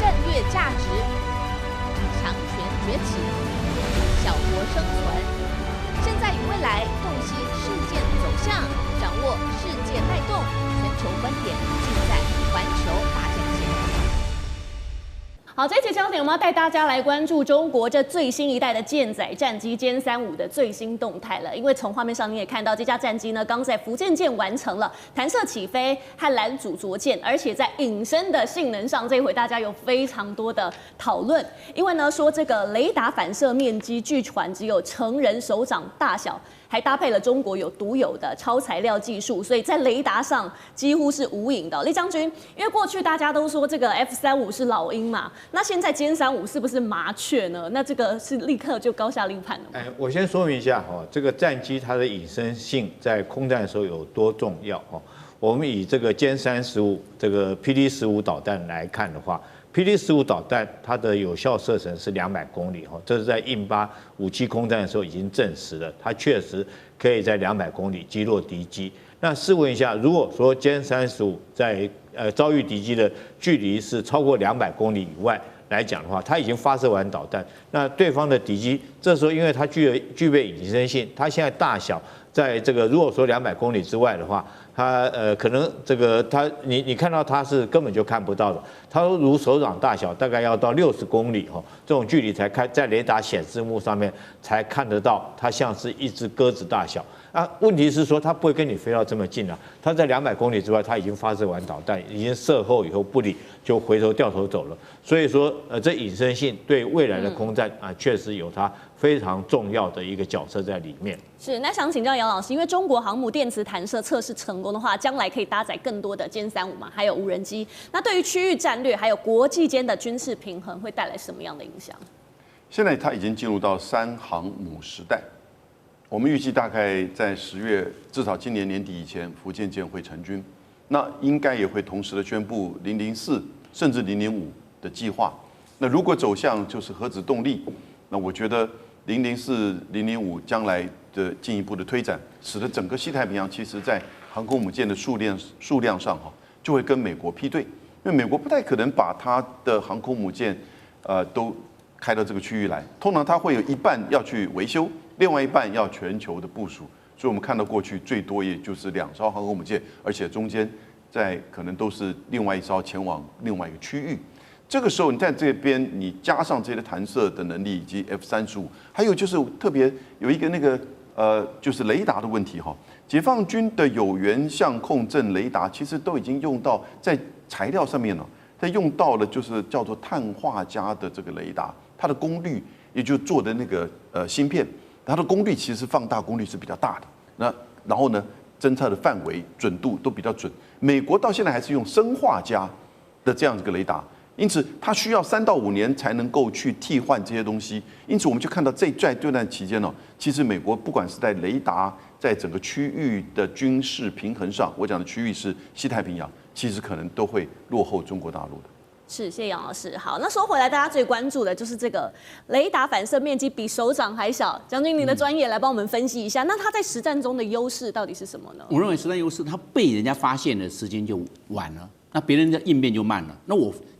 战略价值、强权崛起、小国生存，现在与未来洞悉事件走向，掌握世界脉动。全球观点尽在环球大战线。好，这一期焦点我们要带大家来关注中国这最新一代的舰载战机歼35的最新动态了。因为从画面上你也看到，这架战机呢刚在福建舰完成了弹射起飞和拦阻着舰，而且在隐身的性能上，这一回大家有非常多的讨论。因为呢说这个雷达反射面积据传只有成人手掌大小。还搭配了中国有独有的超材料技术，所以在雷达上几乎是无影的。李将军，因为过去大家都说这个 F-35是老鹰嘛，那现在歼35是不是麻雀呢？那这个是立刻就高下立判了吗？我先说明一下这个战机它的隐身性在空战的时候有多重要我们以这个歼35这个 PD-15导弹来看的话。PD-15导弹它的有效射程是200公里这是在印巴57空战的时候已经证实了，它确实可以在200公里击落敌机。那试问一下，如果说歼35在遭遇敌机的距离是超过200公里以外来讲的话，它已经发射完导弹，那对方的敌机这时候因为它具备隐身性，它现在大小在这个如果说200公里之外的话。它可能这个你看到它是根本就看不到的，它如手掌大小，大概要到60公里这种距离才在雷达显示幕上面才看得到，它像是一只鸽子大小问题是说它不会跟你飞到这么近它在200公里之外，它已经发射完导弹，已经射后以后不理就回头掉头走了。所以说这隐身性对未来的空战确实有它非常重要的一个角色在里面。是，那想请教杨老师，因为中国航母电磁弹射测试成功的话，将来可以搭载更多的歼35嘛，还有无人机。那对于区域战略还有国际间的军事平衡，会带来什么样的影响？现在它已经进入到3航母时代，我们预计大概在10月，至少今年年底以前，福建舰会成军，那应该也会同时的宣布004甚至005的计划。那如果走向就是核子动力，那我觉得004、005将来的进一步的推展，使得整个西太平洋其实在航空母舰的数量上就会跟美国匹对，因为美国不太可能把它的航空母舰都开到这个区域来，通常它会有一半要去维修，另外一半要全球的部署。所以我们看到过去最多也就是2艘航空母舰，而且中间可能都是另外一艘前往另外一个区域。这个时候你在这边你加上这些弹射的能力以及 F-35，还有就是特别有一个就是雷达的问题解放军的有源相控阵雷达其实都已经用到在材料上面了，它用到了就是叫做碳化镓的这个雷达，它的功率也就做的那个芯片，它的功率其实放大功率是比较大的。然后呢，侦测的范围准度都比较准。美国到现在还是用砷化镓的这样一个雷达。因此，它需要3到5年才能够去替换这些东西。因此，我们就看到在对战期间其实美国不管是在雷达，在整个区域的军事平衡上，我讲的区域是西太平洋，其实可能都会落后中国大陆的。是，谢谢杨老师。好，那说回来，大家最关注的就是这个雷达反射面积比手掌还小。将军，您的专业来帮我们分析一下，那它在实战中的优势到底是什么呢？我认为实战优势，它被人家发现的时间就晚了。那别人的应变就慢了，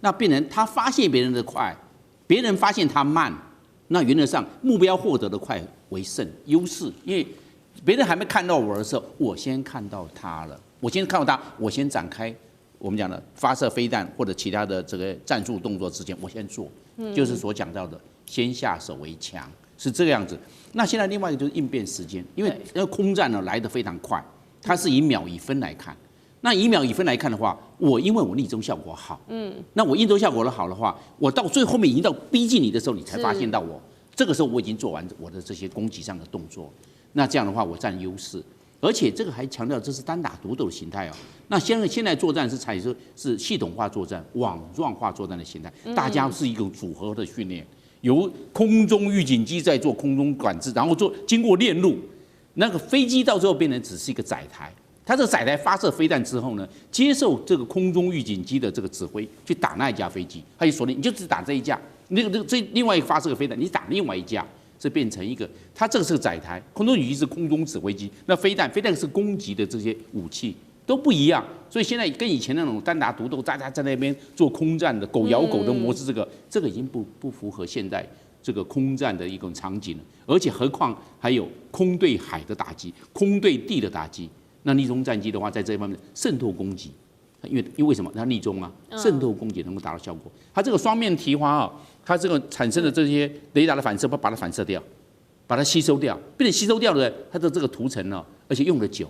那变成他发现别人的快，别人发现他慢，那原则上目标获得的快为胜优势，因为别人还没看到我的时候，我先看到他了，我先看到他，我先展开我们讲的发射飞弹或者其他的这个战术动作之前，我先做，就是所讲到的先下手为强，是这个样子。那现在另外一个就是应变时间，因为空战来得非常快，它是以秒以分来看。那以秒以分来看的话，因为我逆中效果好，那我逆中效果好的话，我到最后面已经到逼近你的时候，你才发现到我，这个时候我已经做完我的这些攻击上的动作，那这样的话我占优势，而且这个还强调这是单打独斗的形态那现在作战是采取是系统化作战、网状化作战的形态，大家是一个组合的训练，由空中预警机在做空中管制，然后经过链路，那个飞机到最后变成只是一个载台。它这个载台发射飞弹之后呢，接受这个空中预警机的这个指挥去打那一架飞机，它就锁定，你就只打这一架，另外一个发射个飞弹，你打另外一架，这变成一个，它这个是个载台，空中预警机是空中指挥机，那飞弹是攻击的这些武器都不一样，所以现在跟以前那种单打独斗，大家在那边做空战的狗咬狗的模式，这个已经不符合现在这个空战的一种场景了，而且何况还有空对海的打击，空对地的打击。那逆中战机的话，在这一方面渗透攻击，因为什么？它逆中渗透攻击能够达到效果。它这个双面提花它这个产生的这些雷达的反射，把它反射掉，把它吸收掉，并且吸收掉了它的这个涂层而且用的久。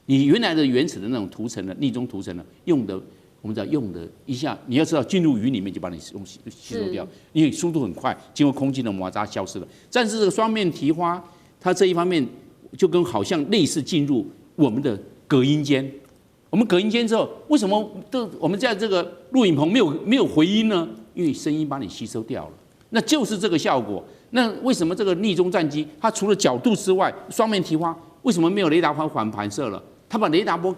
你原来的原始的那种涂层逆中涂层用的，我们讲用的一下，你要知道进入云里面就把你吸收掉，因为速度很快，经过空气的摩擦消失了。但是这个双面提花，它这一方面。就跟好像类似进入我们的隔音间。我们隔音间之后，为什么我们在这个录影棚没有回音呢？因为声音把你吸收掉了，那就是这个效果。那为什么这个逆中战机它除了角度之外，双面提花为什么没有雷达波反射了？它把雷达波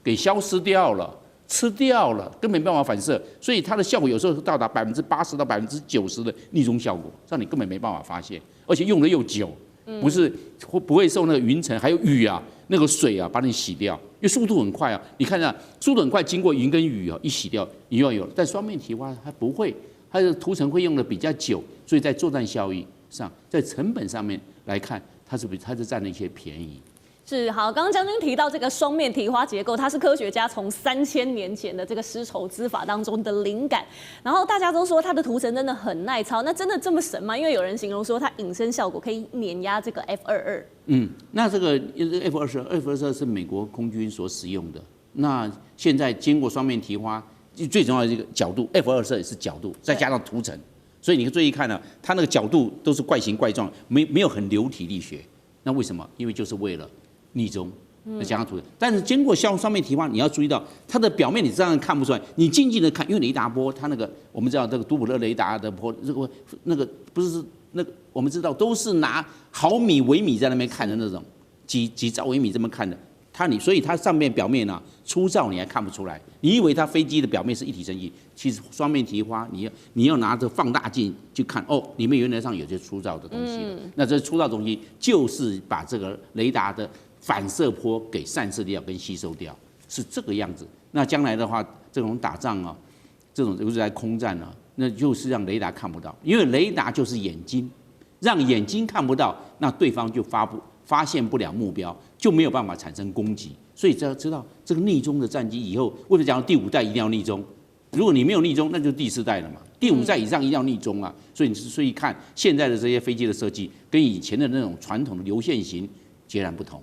给消失掉了，吃掉了，根本没办法反射，所以它的效果有时候到达80%到90%的逆中效果，让你根本没办法发现，而且用的又久，不会受那个云层还有雨啊那个水啊把你洗掉，因为速度很快啊，你看一下速度很快，经过云跟雨啊一洗掉，你又有了。但双面提花它不会，它的涂层会用的比较久，所以在作战效益上，在成本上面来看，它是占了一些便宜。是好，刚刚将军提到这个双面提花结构，它是科学家从3000年前的这个丝绸之法当中的灵感。然后大家都说它的涂层真的很耐操，那真的这么神吗？因为有人形容说它隐身效果可以碾压这个 F-22。那这个 F-22是美国空军所使用的。那现在经过双面提花，最重要的这个角度 ，F-22也是角度，再加上涂层，所以你注意看呢，它那个角度都是怪形怪状，没有很流体力学。那为什么？因为就是为了逆中，再加上涂层，但是经过双面提花，你要注意到它的表面你这样看不出来，你静静的看，因为雷达波它那个我们知道这个都普勒雷达的波，那个不是那个我们知道都是拿毫米微米在那边看的那种，几兆微米这么看的，所以它上面表面啊粗糙你还看不出来，你以为它飞机的表面是一体成型，其实双面提花你要拿着放大镜去看，里面原来上有些粗糙的东西了，那这粗糙的东西就是把这个雷达的反射波给散射掉跟吸收掉，是这个样子。那将来的话，这种打仗啊，这种尤其在空战啊，那就是让雷达看不到，因为雷达就是眼睛，让眼睛看不到，那对方就发现不了目标，就没有办法产生攻击。所以只要知道这个逆中的战机以后，为了讲第5代一定要逆中，如果你没有逆中，那就是第4代了嘛。第5代以上一定要逆中啊。所以看现在的这些飞机的设计，跟以前的那种传统的流线型截然不同。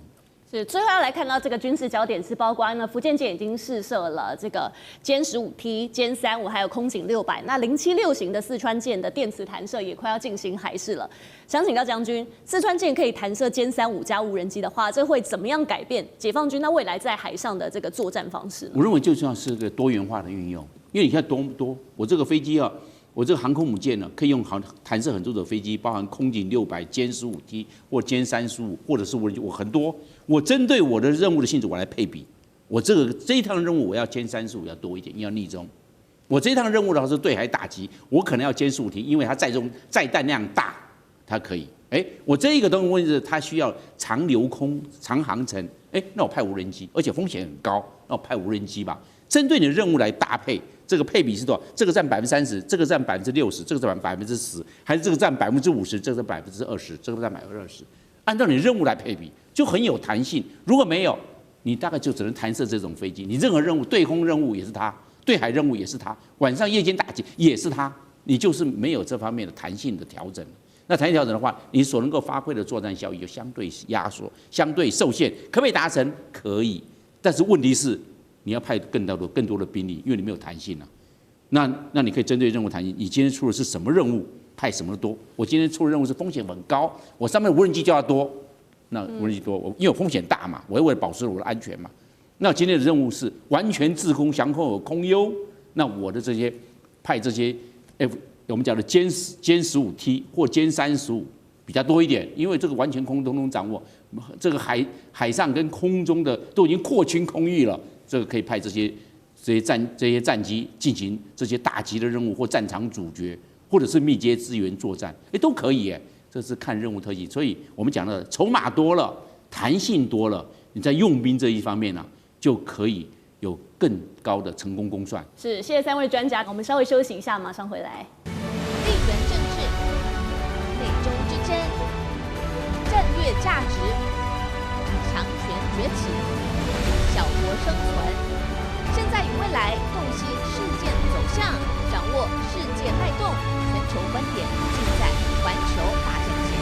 是，最后要来看到这个军事焦点是包括呢，福建舰已经试射了这个歼15T、歼35，还有空警600。那076型的四川舰的电磁弹射也快要进行海试了。想请教将军，四川舰可以弹射歼35加无人机的话，这会怎么样改变解放军那未来在海上的这个作战方式呢？我认为就像是个多元化的运用，因为你看多，我这个飞机啊。我这个航空母舰呢，可以用弹射很多的飞机，包含空警600、歼15T 或歼35，或者是无人机，我很多。我针对我的任务的性质，我来配比。我这一趟任务我要歼35要多一点，因为要逆中。我这一趟任务的话是对海打击，我可能要歼15T，因为它载弹量大，它可以。我这一个东西它需要长留空、长航程，那我派无人机，而且风险很高，那我派无人机吧。针对你的任务来搭配。这个配比是多少？这个占30%，这个占60%，这个占10%，还是这个占50%，这个占20%，这个占20%。按照你任务来配比，就很有弹性。如果没有，你大概就只能弹射这种飞机。你任何任务，对空任务也是它，对海任务也是它，晚上夜间打击也是它，你就是没有这方面的弹性的调整。那弹性调整的话，你所能够发挥的作战效益就相对压缩，相对受限。可不可以达成？可以，但是问题是。你要派更多的兵力，因为你没有弹性啊。那你可以针对任务弹性，你今天出的是什么任务，派什么的多。我今天出的任务是风险很高，我上面无人机就要多。那无人机多，因为我风险大嘛，我要为了保持我的安全嘛。那今天的任务是完全制空，降空有空优。那我的这些派这些我们讲的歼15T 或歼35比较多一点，因为这个完全空统统掌握，这个海上跟空中的都已经扩清空域了。这个可以派这些战机进行这些打击的任务或战场主角，或者是密接支援作战，都可以这是看任务特性。所以我们讲的筹码多了，弹性多了，你在用兵这一方面呢，就可以有更高的成功公算。是，谢谢3位专家，我们稍微休息一下，马上回来。地缘政治、美中之争、战略价值、强权崛起。小国生存，现在与未来洞悉事件走向，掌握世界脉动，全球观点尽在环球大战线。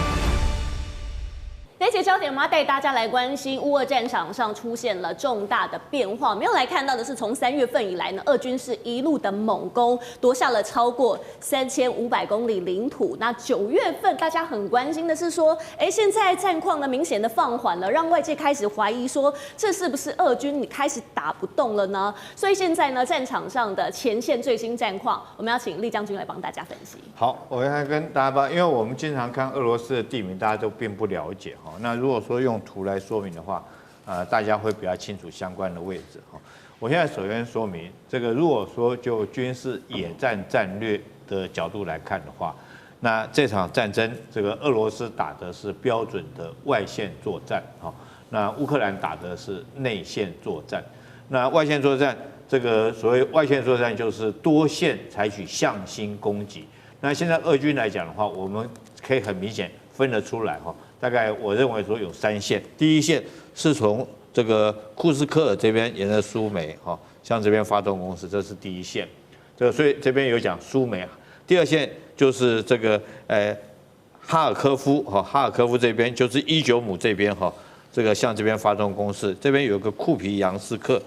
在一起焦点，我们要带大家来关心乌俄战场上出现了重大的变化。我们要来看到的是，从3月份以来呢，俄军是一路的猛攻，夺下了超过3500公里领土。那9月份大家很关心的是说，现在战况呢明显的放缓了，让外界开始怀疑说，这是不是俄军你开始打不动了呢？所以现在呢，战场上的前线最新战况，我们要请厉将军来帮大家分析。好，我来跟大家报，因为我们经常看俄罗斯的地名，大家都并不了解哈。那如果说用图来说明的话，大家会比较清楚相关的位置哈。我现在首先说明，这个如果说就军事野战战略的角度来看的话，那这场战争，这个俄罗斯打的是标准的外线作战哈，那乌克兰打的是内线作战。那外线作战，这个所谓外线作战就是多线采取向心攻击。那现在俄军来讲的话，我们可以很明显分得出来哈。大概我认为说有3线，第一线是从这个库斯科尔这边沿着苏梅哈，向这边发动攻势，这是第一线。这个所以这边有讲苏梅。第二线就是这个哈尔科夫哈，哈尔科夫这边就是伊久姆这边哈，这个向这边发动攻势。这边有个库皮扬斯克，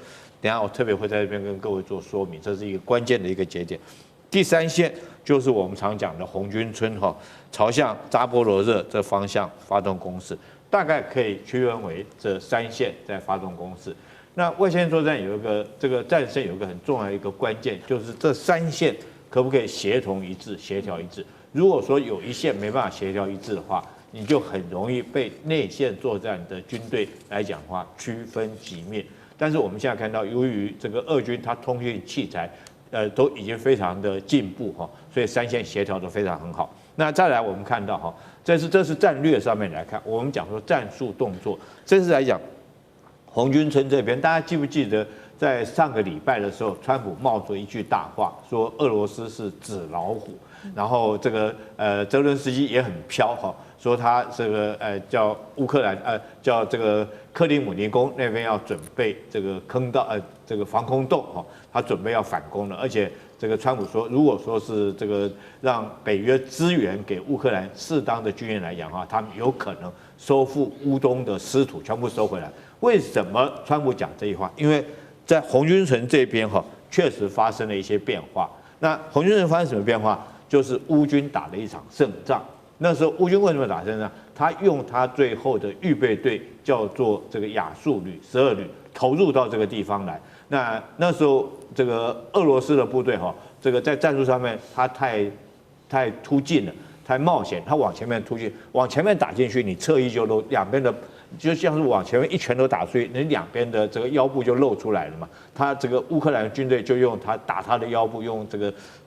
等一下我特别会在这边跟各位做说明，这是一个关键的一个节点。第3线就是我们常讲的红军村哈，朝向扎波罗热这方向发动攻势，大概可以区分为这3线在发动攻势。那外线作战有一个这个战胜有一个很重要的一个关键，就是这3线可不可以协同一致、协调一致？如果说有一线没办法协调一致的话，你就很容易被内线作战的军队来讲的话区分击灭。但是我们现在看到，由于这个俄军它通讯器材都已经非常的进步哈，所以3线协调得非常很好。那再来我们看到哈，这是战略上面来看，我们讲说战术动作，这是来讲红军村这边，大家记不记得在上个礼拜的时候，川普冒出一句大话，说俄罗斯是纸老虎，然后这个泽伦斯基也很飘哈，说他这个叫乌克兰叫这个克里姆林宫那边要准备这个坑道这个防空洞哈，他准备要反攻了，而且这个川普说，如果说是这个让北约支援给乌克兰适当的军援来讲的话，他们有可能收复乌东的失土，全部收回来。为什么川普讲这句话？因为在红军城这边哈，确实发生了一些变化。那红军城发生什么变化？就是乌军打了一场胜仗。那时候乌军为什么打胜仗？他用他最后的预备队叫做这个亚速旅12旅投入到这个地方来。那时候这个俄罗斯的部队哈，这个在战术上面他太突进了，太冒险，他往前面突进，往前面打进去，你侧翼就都两边的。就像是往前面一拳头打出去，你两边的这个腰部就露出来了嘛。他这个乌克兰军队就用他打他的腰部，用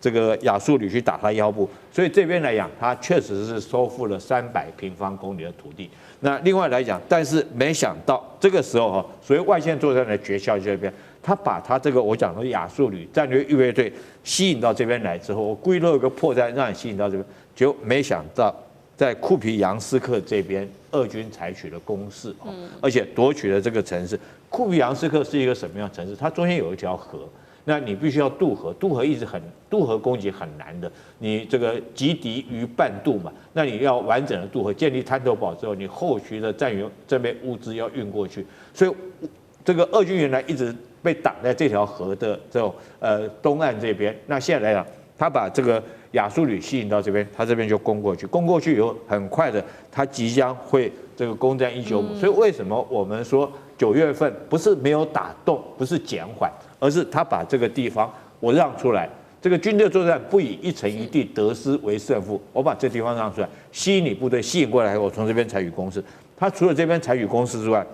这个亚速旅去打他腰部。所以这边来讲，他确实是收复了300平方公里的土地。那另外来讲，但是没想到这个时候哈，所谓外线作战的诀窍就在这边，他把他这个我讲的亚速旅战略预备队吸引到这边来之后，我故意漏一个破绽让你吸引到这边，结果没想到在库皮扬斯克这边。俄军采取了攻势，而且夺取了这个城市。库皮扬斯克是一个什么样的城市？它中间有一条河，那你必须要渡河，渡河攻击很难的。你这个击敌于半渡嘛，那你要完整的渡河，建立滩头堡之后，你后续的战援这边物资要运过去，所以这个俄军原来一直被挡在这条河的这种东岸这边。那现在来讲，他把这个亚速旅吸引到这边，他这边就攻过去，攻过去以后，很快的，他即将会这个攻占伊久姆。所以为什么我们说9月份不是没有打动，不是减缓，而是他把这个地方我让出来，这个军队作战不以一城一地得失为胜负，我把这地方让出来，吸引你部队，吸引过来，我从这边采取攻势。他除了这边采取攻势之外，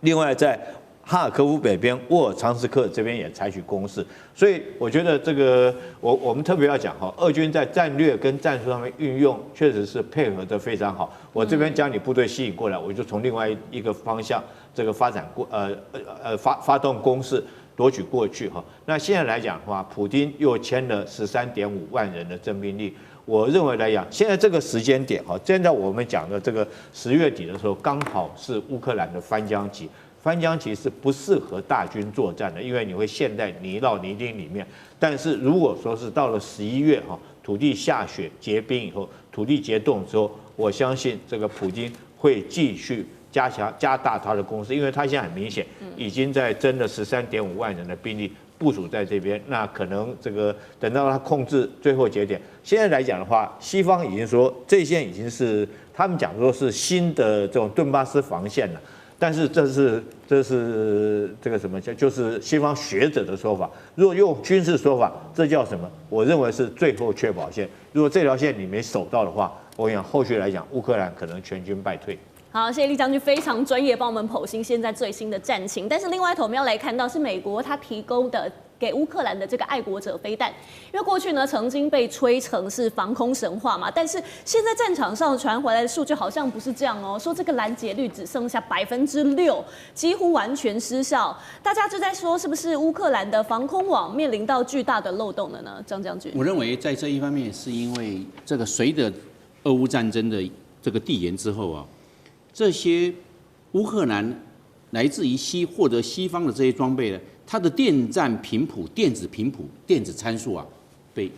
另外在哈尔科夫北边沃尔昌斯克这边也采取攻势，所以我觉得这个我们特别要讲哈，俄军在战略跟战术上面运用确实是配合得非常好。我这边将你部队吸引过来，我就从另外一个方向这个发动攻势夺取过去哈。那现在来讲的话，普丁又签了13.5万人的征兵力。我认为来讲，现在这个时间点哈，现在我们讲的这个10月底的时候，刚好是乌克兰的翻江期。翻江期是不适合大军作战的，因为你会陷在泥淖泥泞里面。但是如果说是到了11月哈，土地下雪结冰以后，土地结冻之后，我相信这个普京会继续加大它的攻势，因为它现在很明显已经在征了13.5万人的兵力部署在这边，那可能这个等到它控制最后节点，现在来讲的话，西方已经说这线已经是他们讲说是新的这种顿巴斯防线了。但是这是这个什么叫就是西方学者的说法。如果用军事说法，这叫什么？我认为是最后确保线。如果这条线你没守到的话，我想后续来讲，乌克兰可能全军败退。好，谢谢厉将军非常专业帮我们剖析现在最新的战情。但是另外一头我们要来看到是美国它提供的给乌克兰的这个爱国者飞弹，因为过去呢曾经被吹成是防空神话嘛，但是现在战场上传回来的数据好像不是这样哦，说这个拦截率只剩下6%，几乎完全失效。大家就在说是不是乌克兰的防空网面临到巨大的漏洞了呢？张将军，我认为在这一方面是因为这个随着俄乌战争的这个递延之后啊，这些乌克兰来自于获得西方的这些装备呢，它的电站频谱、电子频谱、电子参数啊，被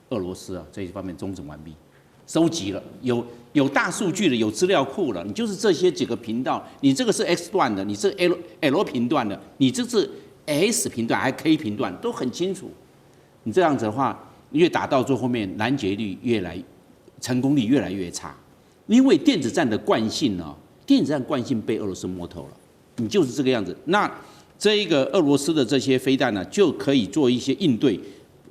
俄罗斯啊这一方面中整完毕，收集了，有大数据的，有资料库了。你就是这些几个频道，你这个是 X 段的，你是 L 频段的，你这是 S 频段还 K 频段，都很清楚。你这样子的话，越打到最后面，拦截率成功率越来越差，因为电子战的惯性呢，电子战惯性被俄罗斯摸透了，你就是这个样子。那这一个俄罗斯的这些飞弹呢，就可以做一些应对，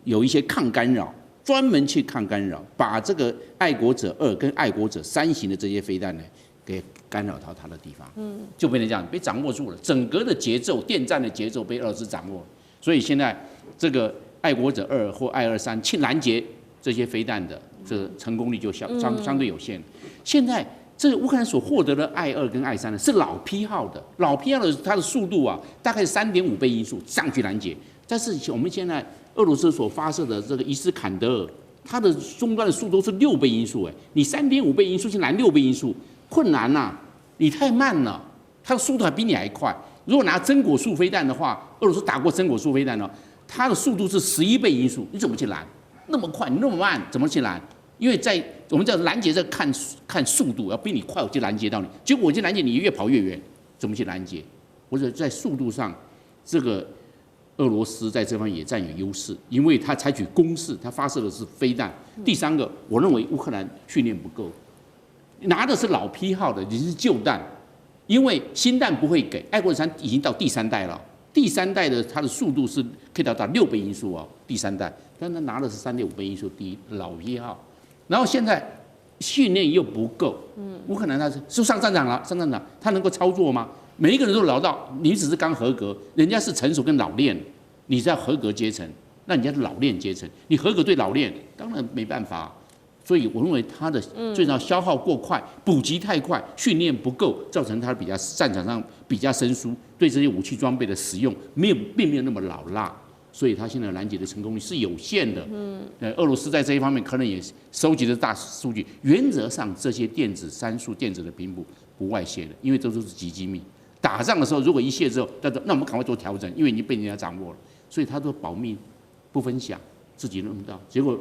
有一些抗干扰，专门去抗干扰，把这个爱国者2跟爱国者3型的这些飞弹呢，给干扰到它的地方，就变成这样，被掌握住了，整个的节奏，电战的节奏被俄罗斯掌握，所以现在这个爱国者2或爱23去拦截这些飞弹的，这个成功率就相对有限。现在这乌克兰所获得的爱2跟爱3呢，是老批号的，它的速度啊，大概是3.5倍音速上去拦截。但是我们现在俄罗斯所发射的这个伊斯坎德尔，它的终端的速度是6倍音速，你3.5倍音速去拦6倍音速，困难呐、你太慢了，它的速度还比你还快。如果拿真果树飞弹的话，俄罗斯打过真果树飞弹呢，它的速度是11倍音速，你怎么去拦？那么快，你那么慢，怎么去拦？因为在我们叫拦截，在看速度，要比你快，我就拦截到你。结果我就拦截你越跑越远，怎么去拦截？或者在速度上，这个俄罗斯在这方面也占有优势，因为它采取攻势，它发射的是飞弹。第三个，我认为乌克兰训练不够，拿的是老批号的，你是旧弹，因为新弹不会给。爱国者3已经到第3代了，第3代的它的速度是可以达到6倍音速哦，第3代，但它拿的是3.5倍音速，老批号。然后现在训练又不够，乌克兰他是上战场了，他能够操作吗？每一个人都老到，你只是刚合格，人家是成熟跟老练，你是要合格阶层，那人家是老练阶层，你合格对老练，当然没办法。所以我认为他的最重要消耗过快，补给太快，训练不够，造成他比较战场上比较生疏，对这些武器装备的使用并没有那么老辣。所以他现在拦截的成功率是有限的。俄罗斯在这一方面可能也收集了大数据。原则上，这些电子参数、电子的频谱不外泄的，因为这都是极机密。打仗的时候，如果一泄之后，那我们赶快做调整，因为已经被人家掌握了，所以他都保密不分享，自己弄不到。结果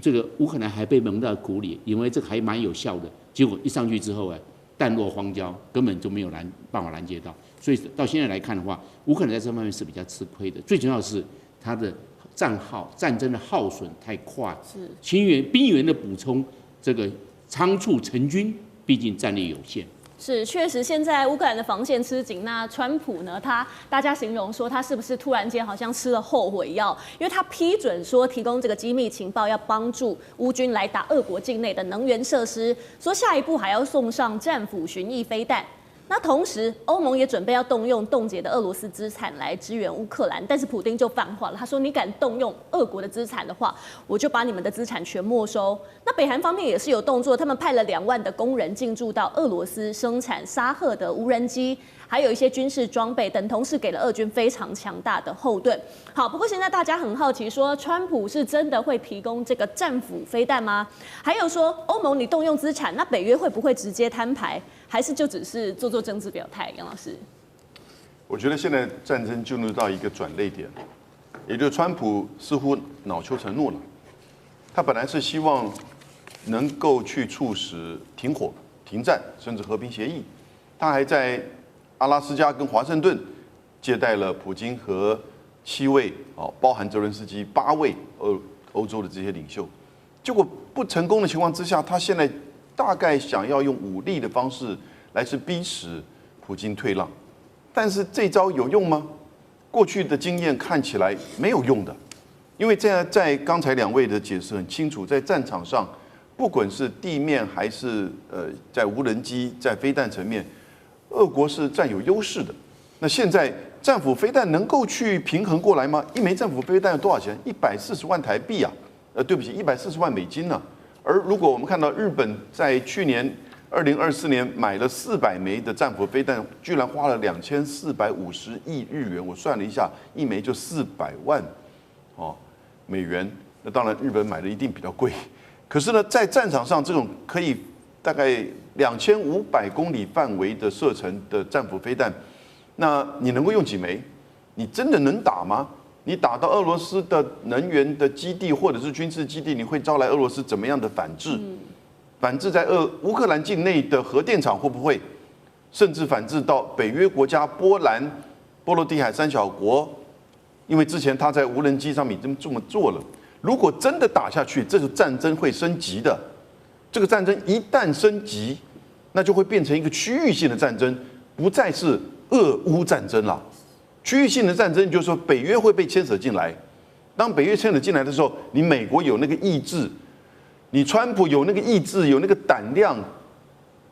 这个乌克兰还被蒙到鼓里，因为这个还蛮有效的。结果一上去之后，弹落荒郊，根本就没有办法拦截到。所以到现在来看的话，乌克兰在这方面是比较吃亏的。最重要的是它的战争的耗损太快，兵员的补充，这个仓促成军，毕竟战力有限。是，确实现在乌克兰的防线吃紧。那川普呢？大家形容说他是不是突然间好像吃了后悔药？因为他批准说提供这个机密情报，要帮助乌军来打俄国境内的能源设施，说下一步还要送上战斧巡弋飞弹。那同时，欧盟也准备要动用冻结的俄罗斯资产来支援乌克兰，但是普丁就放话了，他说：“你敢动用俄国的资产的话，我就把你们的资产全没收。”那北韩方面也是有动作，他们派了2万的工人进驻到俄罗斯生产沙赫的无人机，还有一些军事装备，等同是给了俄军非常强大的后盾。好，不过现在大家很好奇说，川普是真的会提供这个战斧飞弹吗？还有说，欧盟你动用资产，那北约会不会直接摊牌？还是就只是做政治表态？杨老师，我觉得现在战争进入到一个转捩点，也就是川普似乎恼羞成怒了。他本来是希望能够去促使停火，停战，甚至和平协议。他还在阿拉斯加跟华盛顿接待了普京和7位包含泽伦斯基8位欧洲的这些领袖。结果不成功的情况之下，他现在大概想要用武力的方式来去逼使普京退让。但是这招有用吗？过去的经验看起来没有用的，因为在刚才2位的解释很清楚，在战场上，不管是地面还是在无人机、在飞弹层面，俄国是占有优势的。那现在战斧飞弹能够去平衡过来吗？一枚战斧飞弹要多少钱？140万台币啊！对不起，140万美金呢。而如果我们看到日本在去年2024年买了400枚的战斧飞弹，居然花了2450亿日元，我算了一下，一枚就400万美元。那当然，日本买的一定比较贵。可是呢，在战场上，这种可以大概2500公里范围的射程的战斧飞弹，那你能够用几枚？你真的能打吗？你打到俄罗斯的能源的基地或者是军事基地，你会招来俄罗斯怎么样的反制？反制在乌克兰境内的核电厂会不会？甚至反制到北约国家波兰、波罗的海3小国，因为之前他在无人机上面已经这么做了。如果真的打下去，这个战争会升级的。这个战争一旦升级，那就会变成一个区域性的战争，不再是俄乌战争了。区域性的战争就是说，北约会被牵扯进来。当北约牵扯进来的时候，你美国有那个意志，你川普有那个意志，有那个胆量，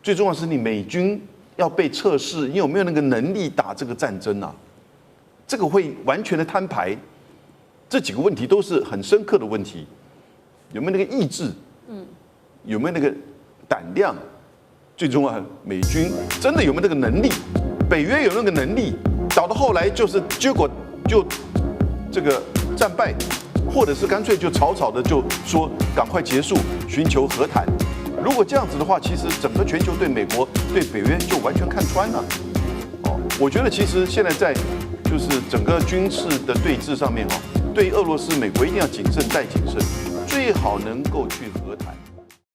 最重要是你美军要被测试，你有没有那个能力打这个战争啊？这个会完全的摊牌。这几个问题都是很深刻的问题，有没有那个意志？有没有那个胆量？最重要，美军真的有没有那个能力？北约有那个能力？搞到后来就是结果就这个战败，或者是干脆就草草的就说赶快结束，寻求和谈。如果这样子的话，其实整个全球对美国、对北约就完全看穿了。我觉得其实现在在就是整个军事的对峙上面对俄罗斯，美国一定要谨慎再谨慎，最好能够去和谈。